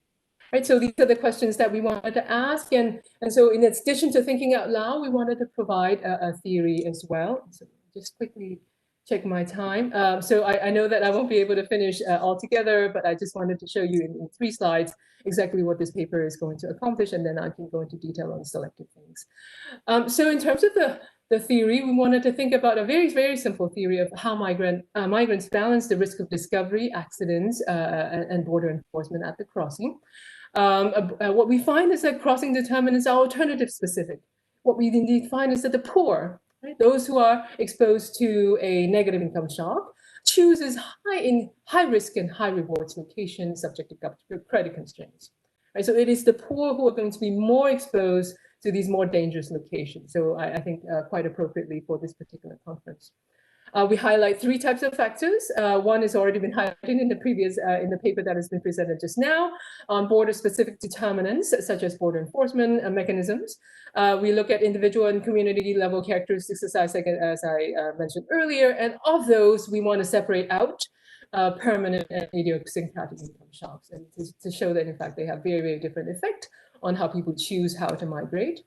Right, so these are the questions that we wanted to ask, and so in addition to thinking out loud, we wanted to provide a theory as well. So just quickly check my time. So I know that I won't be able to finish altogether, but I just wanted to show you in 3 slides exactly what this paper is going to accomplish, and then I can go into detail on selected things. So in terms of the theory, we wanted to think about a very, very simple theory of how migrants balance the risk of discovery, accidents, and border enforcement at the crossing. What we find is that crossing determinants are alternative specific. What we indeed find is that the poor, right, those who are exposed to a negative income shock, chooses high risk and high rewards locations subject to credit constraints. Right, so it is the poor who are going to be more exposed to these more dangerous locations. So I think quite appropriately for this particular conference. We highlight 3 types of factors. One has already been highlighted in the previous, in the paper that has been presented just now, on border-specific determinants, such as border enforcement mechanisms. We look at individual and community level characteristics, as I mentioned earlier, and of those, we want to separate out permanent and idiosyncratic income shocks, and to show that in fact they have very, very different effect on how people choose how to migrate.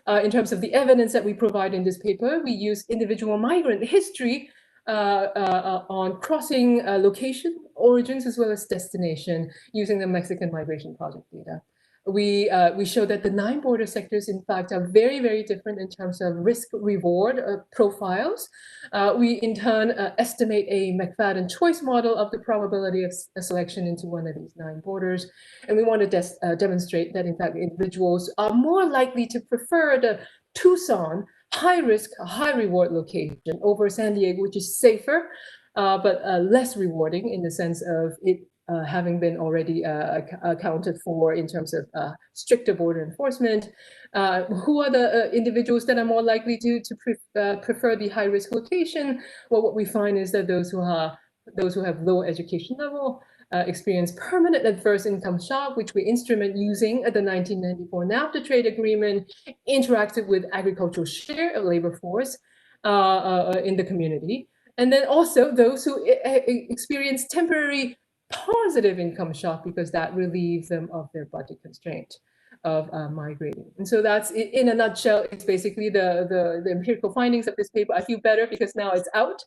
In terms of the evidence that we provide in this paper, we use individual migrant history on crossing location, origins, as well as destination using the Mexican Migration Project data. We show that the 9 border sectors, in fact, are very, very different in terms of risk-reward profiles. We, in turn, estimate a McFadden choice model of the probability of selection into one of these 9 borders. And we want to demonstrate that, in fact, individuals are more likely to prefer the Tucson high-risk, high-reward location over San Diego, which is safer, but less rewarding in the sense of it having been already accounted for in terms of stricter border enforcement. Who are the individuals that are more likely to prefer the high-risk location? Well, what we find is that those who have low education level experience permanent adverse income shock, which we instrument using the 1994 NAFTA trade agreement, interacted with agricultural share of labor force in the community. And then also those who experience temporary positive income shock because that relieves them of their budget constraint of migrating. And so that's, in a nutshell, it's basically the empirical findings of this paper. I feel better because now it's out.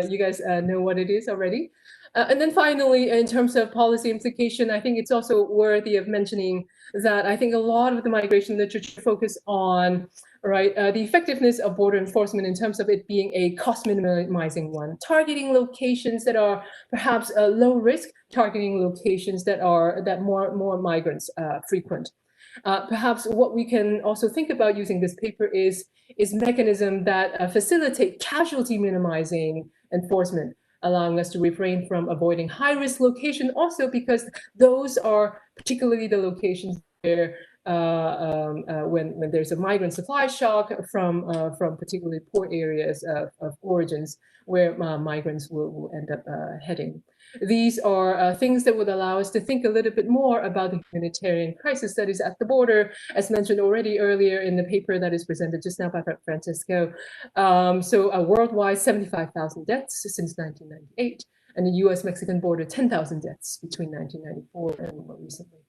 You guys know what it is already. And then finally, in terms of policy implication, I think it's also worthy of mentioning that I think a lot of the migration literature focus on the effectiveness of border enforcement in terms of it being a cost minimizing one, targeting locations that are perhaps low risk, targeting locations that are more migrants frequent. Perhaps what we can also think about using this paper is mechanism that facilitate casualty minimizing enforcement, allowing us to refrain from avoiding high-risk location, also because those are particularly the locations where when there's a migrant supply shock from particularly poor areas of origins where migrants will end up heading. These are things that would allow us to think a little bit more about the humanitarian crisis that is at the border, as mentioned already earlier in the paper that is presented just now by Francesco. So a worldwide 75,000 deaths since 1998, and the US-Mexican border 10,000 deaths between 1994 and more recently.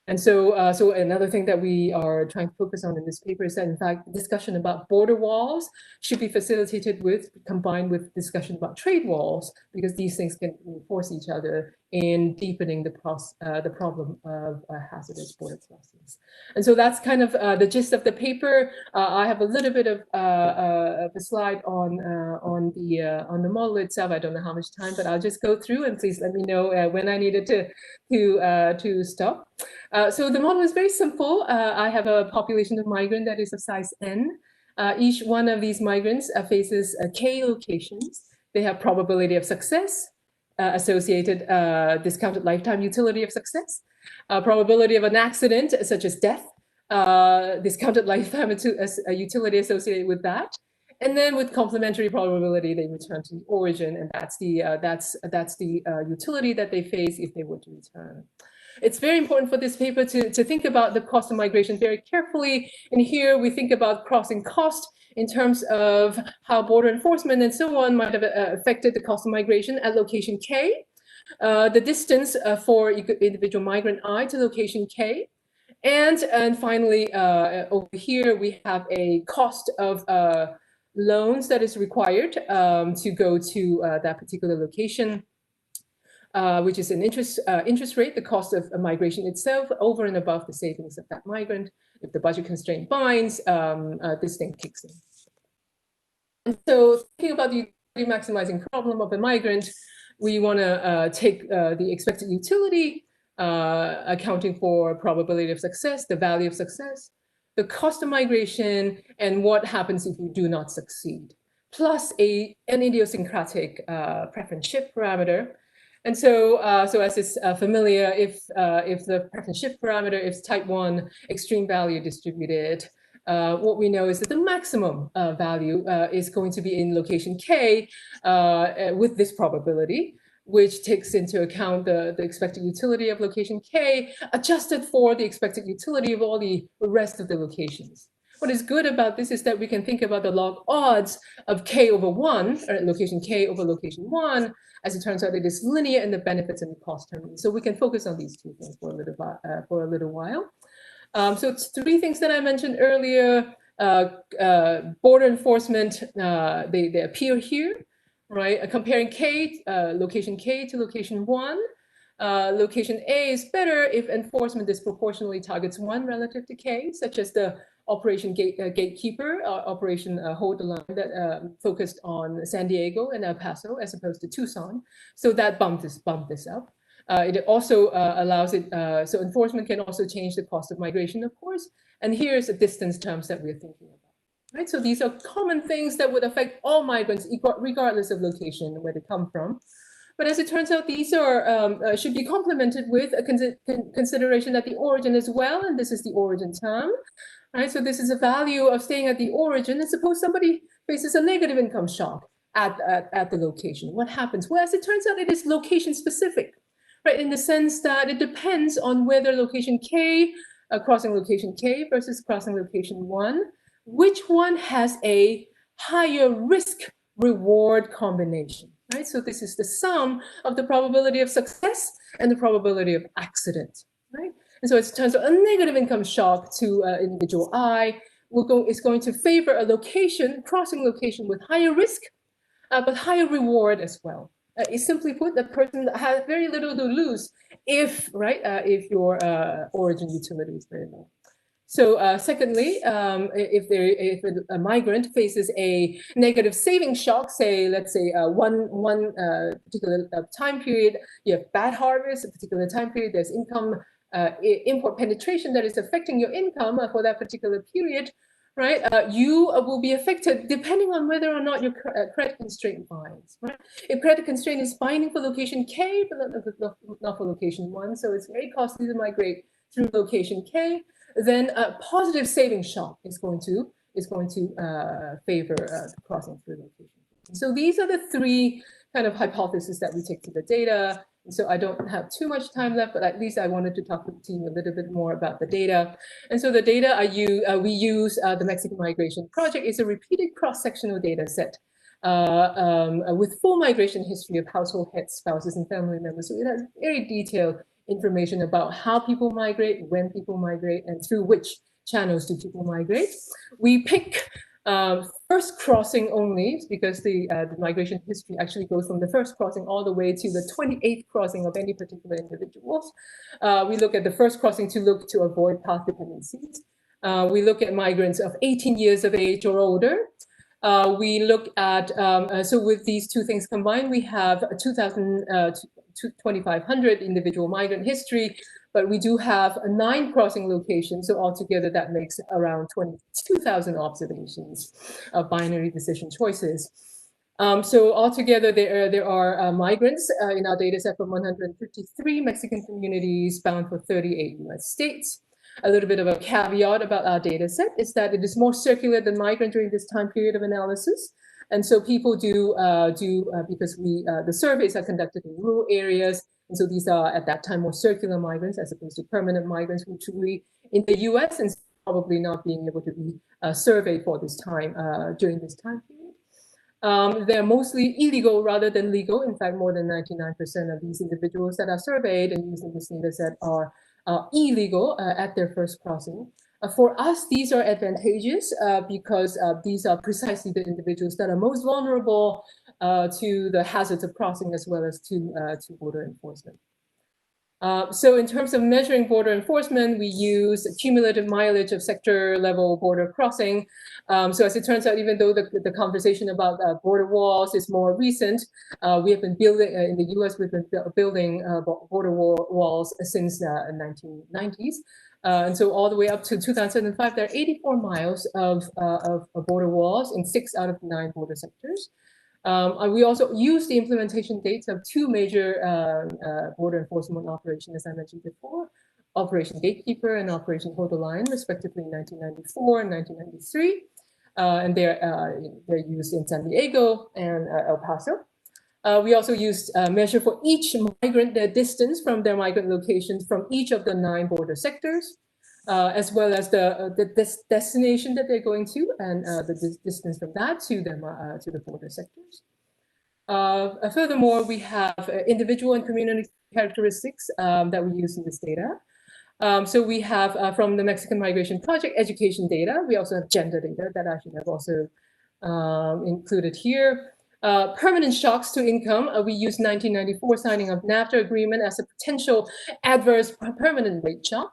And so, so another thing that we are trying to focus on in this paper is that, in fact, discussion about border walls should be facilitated with, combined with discussion about trade walls, because these things can reinforce each other in deepening the problem of hazardous border crossings. And so that's kind of the gist of the paper. I have a little bit of a slide on the model itself. I don't know how much time, but I'll just go through, and please let me know when I needed to stop. So the model is very simple. I have a population of migrant that is of size n. Each one of these migrants faces k locations. They have probability of success, associated discounted lifetime utility of success, probability of an accident such as death, discounted lifetime utility associated with that, and then with complementary probability they return to the origin, and that's the utility that they face if they were to return. It's very important for this paper to think about the cost of migration very carefully. And here we think about crossing cost in terms of how border enforcement and so on might have affected the cost of migration at location K, the distance for individual migrant I to location K. And finally, over here, we have a cost of loans that is required to go to that particular location. Which is an interest rate, the cost of migration itself, over and above the savings of that migrant. If the budget constraint binds, this thing kicks in. And so thinking about the utility maximizing problem of a migrant, we want to take the expected utility, accounting for probability of success, the value of success, the cost of migration, and what happens if you do not succeed, plus an idiosyncratic preference shift parameter. And so, as is familiar, if the preference shift parameter is type 1 extreme value distributed, what we know is that the maximum value is going to be in location K with this probability, which takes into account the expected utility of location K, adjusted for the expected utility of all the rest of the locations. What is good about this is that we can think about the log odds of k over 1, or location k over location 1. As it turns out, it is linear in the benefits and the cost terms. So we can focus on these two things for a little while. So it's three things that I mentioned earlier. Border enforcement, they appear here, right? Comparing location K to location 1. Location A is better if enforcement disproportionately targets 1 relative to K, such as the Operation Gatekeeper, Operation Hold the Line that focused on San Diego and El Paso as opposed to Tucson. So that bumped this up. It also allows it, so enforcement can also change the cost of migration, of course. And here's the distance terms that we're thinking about. Right, so these are common things that would affect all migrants, regardless of location and where they come from. But as it turns out, these are should be complemented with a consideration at the origin as well, and this is the origin term. Right, so this is a value of staying at the origin. And suppose somebody faces a negative income shock at the location. What happens? Well, as it turns out, it is location specific, right? In the sense that it depends on whether location K, crossing location K versus crossing location 1. Which one has a higher risk reward combination, right? So this is the sum of the probability of success and the probability of accident, right? And so it turns out a negative income shock to individual I is going to favor a crossing location with higher risk, but higher reward as well. It's simply put, the person has very little to lose if your origin utility is very low. So secondly, if a migrant faces a negative saving shock, say, let's say one particular time period, you have bad harvest, a particular time period, there's import penetration that is affecting your income for that particular period, right? You will be affected depending on whether or not your credit constraint binds, right? If credit constraint is binding for location K, but not for location 1, so it's very costly to migrate through location K, then a positive saving shock is going to favor crossing through location. So these are the three kind of hypotheses that we take to the data. And so I don't have too much time left, but at least I wanted to talk to you a little bit more about the data. And so the data we use the Mexican Migration Project is a repeated cross-sectional data set with full migration history of household heads, spouses, and family members. So it has very detailed information about how people migrate, when people migrate, and through which channels do people migrate. We pick first crossing only because the migration history actually goes from the first crossing all the way to the 28th crossing of any particular individuals. We look at the first crossing to avoid path dependencies. We look at migrants of 18 years of age or older. We look at, so with these two things combined, we have 2,500 individual migrant history, but we do have 9 crossing locations. So altogether that makes around 22,000 observations of binary decision choices. So altogether there are migrants in our data set from 153 Mexican communities bound for 38 US states. A little bit of a caveat about our data set is that it is more circular than migrant during this time period of analysis. And so people because the surveys are conducted in rural areas. And so these are at that time more circular migrants as opposed to permanent migrants who truly in the US and probably not being able to be surveyed for this time during this time period. They're mostly illegal rather than legal. In fact, more than 99% of these individuals that are surveyed and used in this data set are illegal at their first crossing. For us, these are advantageous because these are precisely the individuals that are most vulnerable to the hazards of crossing as well as to border enforcement. So in terms of measuring border enforcement, we use cumulative mileage of sector level border crossing. So as it turns out, even though the conversation about border walls is more recent, we have been building, in the US, we've been building border walls since the 1990s. And so all the way up to 2005, there are 84 miles of border walls in 6 out of 9 border sectors. We also use the implementation dates of 2 major border enforcement operations, as I mentioned before, Operation Gatekeeper and Operation Hold the Line, respectively in 1994 and 1993. And they're used in San Diego and El Paso. We also used measure for each migrant their distance from their migrant locations from each of the 9 border sectors. as well as the destination that they're going to and the distance from that to the border sectors. Furthermore, we have individual and community characteristics that we use in this data. So we have from the Mexican Migration Project education data. We also have gender data that actually have also included here. Permanent shocks to income. We use 1994 signing of NAFTA agreement as a potential adverse permanent rate shock.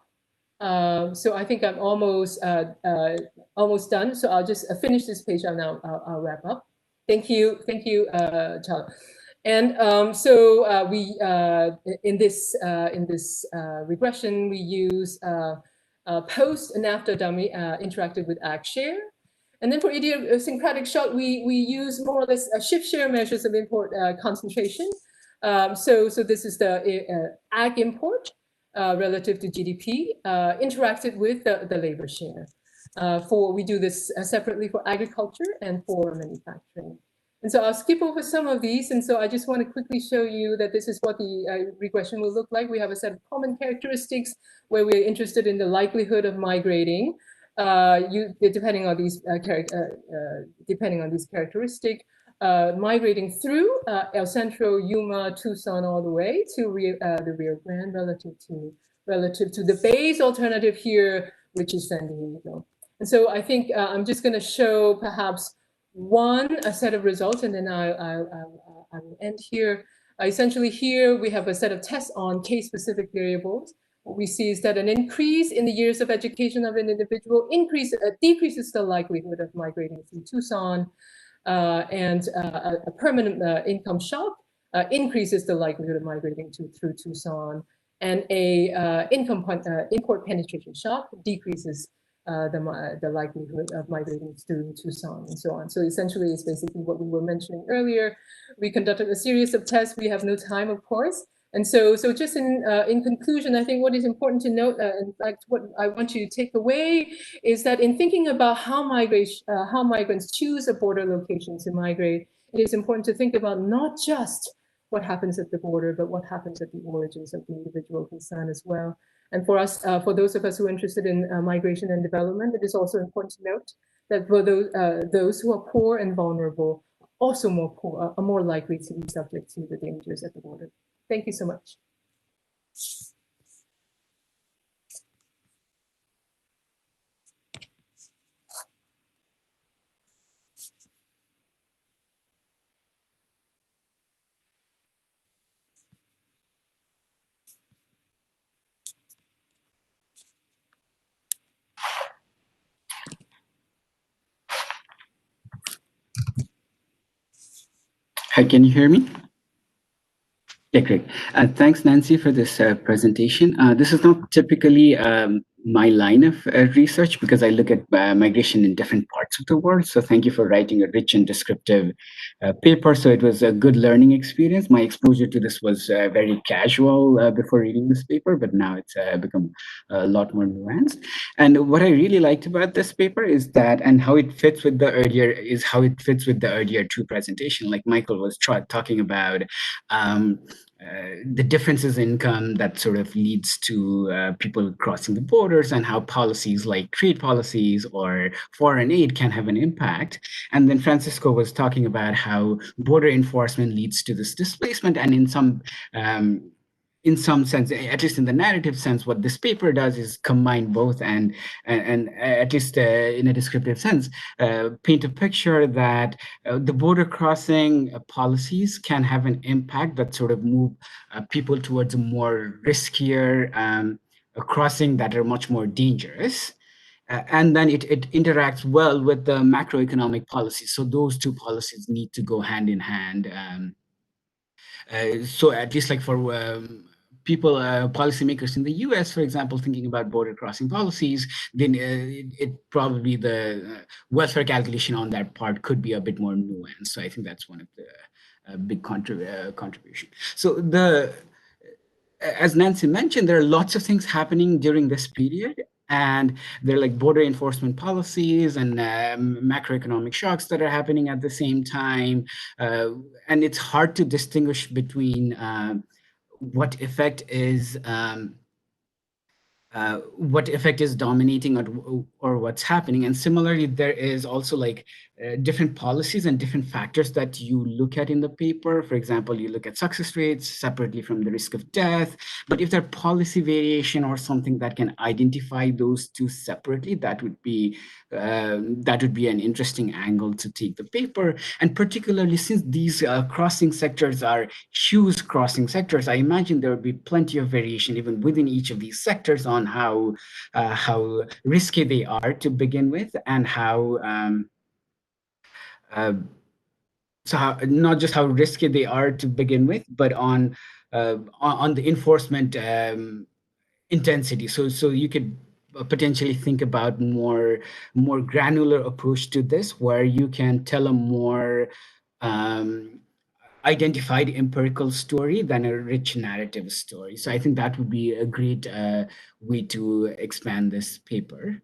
So I think I'm almost done. So I'll just finish this page and I'll wrap up. Thank you, Charles. And so we in this regression we use post NAFTA dummy interacted with AgShare. And then for idiosyncratic shock, we use more or less shift share measures of import concentration. So this is the ag import relative to GDP interacted with the labor share. We do this separately for agriculture and for manufacturing. And so I'll skip over some of these. And so I just want to quickly show you that this is what the regression will look like. We have a set of common characteristics where we're interested in the likelihood of migrating. Depending on these characteristics, migrating through El Centro, Yuma, Tucson, all the way to the Rio Grande relative to the base alternative here, which is San Diego. And so I think I'm just going to show perhaps a set of results, and then I will end here. Essentially, here we have a set of tests on case-specific variables. What we see is that an increase in the years of education of an individual decreases the likelihood of migrating through Tucson, and a permanent income shock increases the likelihood of migrating through Tucson, and a import penetration shock decreases the likelihood of migrating through Tucson, and so on. So essentially, it's basically what we were mentioning earlier. We conducted a series of tests. We have no time, of course. And so just in conclusion, I think what is important to note, in fact, what I want you to take away is that in thinking about how migrants choose a border location to migrate, it is important to think about not just what happens at the border, but what happens at the origins of the individual concern as well. And for us, for those of us who are interested in migration and development, it is also important to note that for those who are poor and vulnerable, also are more likely to be subject to the dangers at the border. Thank you so much. Hi, can you hear me? Yeah, great. Thanks, Nancy, for this presentation. This is not typically my line of research because I look at migration in different parts of the world. So thank you for writing a rich and descriptive paper. So it was a good learning experience. My exposure to this was very casual before reading this paper, but now it's become a lot more nuanced. And what I really liked about this paper is that, and how it fits with the earlier two presentation, like Michael was talking about, the differences in income that sort of leads to people crossing the borders, and how policies like trade policies or foreign aid can have an impact. And then Francesco was talking about how border enforcement leads to this displacement, and in some sense, at least in the narrative sense, what this paper does is combine both and at least in a descriptive sense, paint a picture that the border crossing policies can have an impact that sort of move people towards a more riskier crossing that are much more dangerous. And then it interacts well with the macroeconomic policies. So those two policies need to go hand in hand. So at least like for people, policymakers in the US, for example, thinking about border crossing policies, then it probably the welfare calculation on that part could be a bit more nuanced. So I think that's one of the big contribution. So as Nancy mentioned, there are lots of things happening during this period. And they're like border enforcement policies and macroeconomic shocks that are happening at the same time. And it's hard to distinguish between what effect is what effect is dominating or what's happening. And similarly, there is also like different policies and different factors that you look at in the paper. For example, you look at success rates separately from the risk of death. But if there are policy variation or something that can identify those two separately, that would be an interesting angle to take the paper. And particularly since these crossing sectors are huge crossing sectors, I imagine there would be plenty of variation even within each of these sectors on how risky they are to begin with, and how not just how risky they are to begin with, but on the enforcement intensity. So you could potentially think about more granular approach to this, where you can tell a more identified empirical story than a rich narrative story. So I think that would be a great way to expand this paper.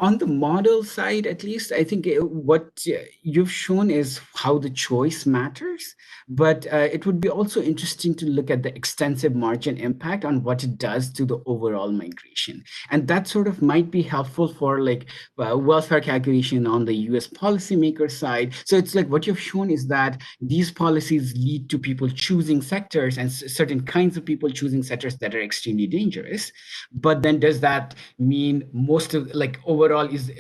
On the model side, at least, I think what you've shown is how the choice matters, but it would be also interesting to look at the extensive margin impact on what it does to the overall migration. And that sort of might be helpful for like welfare calculation on the US policymaker side. So it's like what you've shown is that these policies lead to people choosing sectors and certain kinds of people choosing sectors that are extremely dangerous. But then does that mean most of like overall is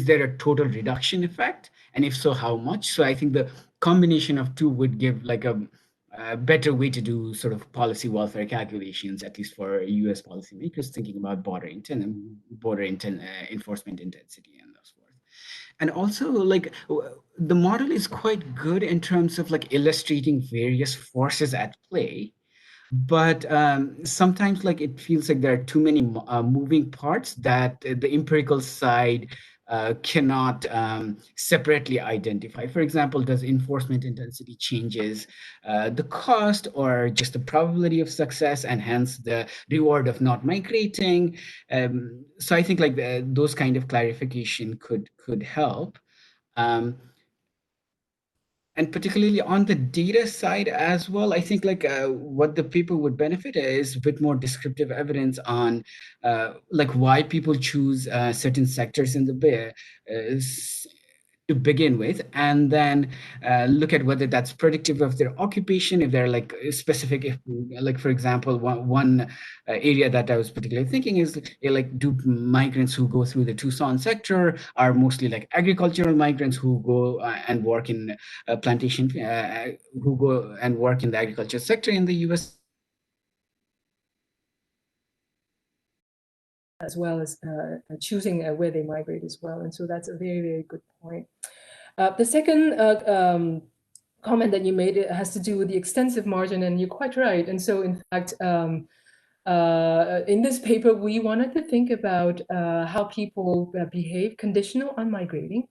there a total reduction effect? And if so, how much? So I think the combination of two would give like a better way to do sort of policy welfare calculations, at least for US policymakers thinking about border enforcement intensity and those forth. And also like the model is quite good in terms of like illustrating various forces at play. But sometimes like it feels like there are too many moving parts that the empirical side cannot separately identify. For example, does enforcement intensity changes the cost or just the probability of success and hence the reward of not migrating? So I think like those kind of clarification could help. And particularly on the data side as well, I think like what the paper would benefit is a bit more descriptive evidence on like why people choose certain sectors in the to begin with, and then look at whether that's predictive of their occupation, if they're like specific, if, like for example, one area that I was particularly thinking is like, do migrants who go through the Tucson sector are mostly like agricultural migrants who go and work in plantation, who go and work in the agriculture sector in the US? As well as choosing where they migrate as well. And so that's a very, very good point. The second comment that you made has to do with the extensive margin, and you're quite right. And so in fact, in this paper, we wanted to think about how people behave conditional on migrating.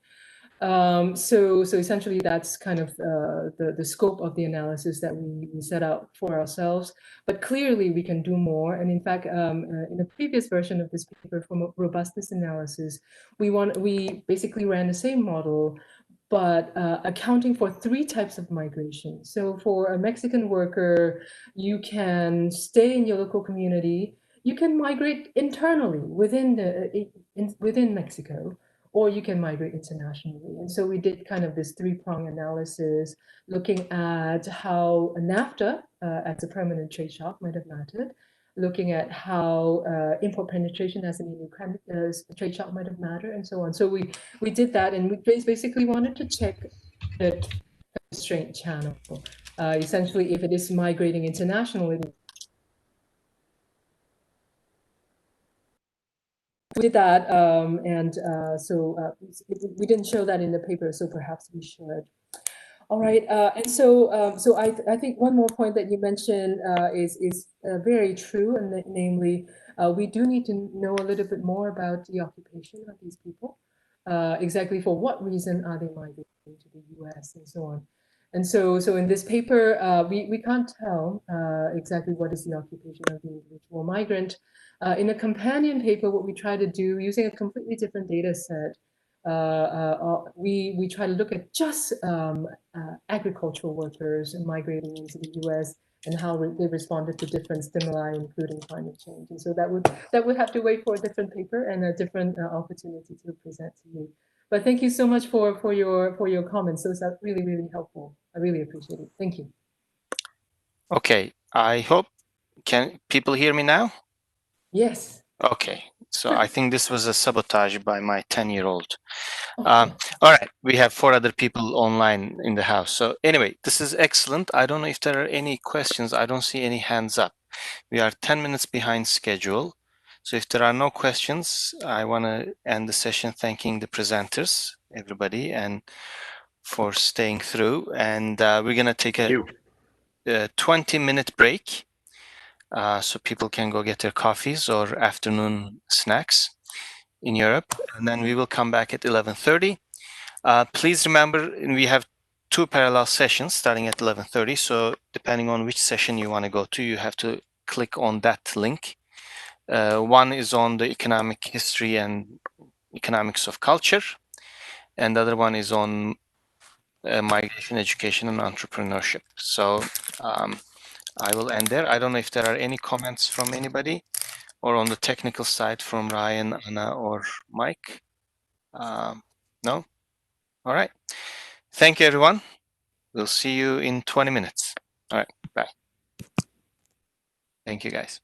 So essentially, that's kind of the scope of the analysis that we set out for ourselves. But clearly, we can do more. And in fact, in the previous version of this paper, from robustness analysis, we basically ran the same model, but accounting for 3 types of migration. So for a Mexican worker, you can stay in your local community. You can migrate internally within Mexico, or you can migrate internationally. And so we did kind of this 3-prong analysis, looking at how NAFTA as a permanent trade shock might have mattered, looking at how import penetration as an EU trade shock might have mattered, and so on. So we did that, and we basically wanted to check the constraint channel. Essentially, if it is migrating internationally, we did that, we didn't show that in the paper, so perhaps we should. All right, and so I think one more point that you mentioned is very true, and namely, we do need to know a little bit more about the occupation of these people. Exactly for what reason are they migrating to the US and so on. And so in this paper, we can't tell exactly what is the occupation of the individual migrant. In a companion paper, what we try to do, using a completely different data set, we try to look at just agricultural workers migrating into the US and how they responded to different stimuli, including climate change. And so that would have to wait for a different paper and a different opportunity to present to you. But thank you so much for your comments. Those are really, really helpful. I really appreciate it. Thank you. Okay, I hope, can people hear me now? Yes. Okay, so I think this was a sabotage by my 10-year-old. All right, we have 4 other people online in the house. So anyway, this is excellent. I don't know if there are any questions. I don't see any hands up. We are 10 minutes behind schedule. So if there are no questions, I want to end the session thanking the presenters, everybody, and for staying through. And we're going to take a 20-minute break so people can go get their coffees or afternoon snacks in Europe. And then we will come back at 11:30. Please remember, we have 2 parallel sessions starting at 11:30. So depending on which session you want to go to, you have to click on that link. One is on the economic history and economics of culture, and the other one is on migration, education, and entrepreneurship. So I will end there. I don't know if there are any comments from anybody, or on the technical side from Ryan, Anna, or Mike. No? All right. Thank you, everyone. We'll see you in 20 minutes. All right. Bye. Thank you, guys.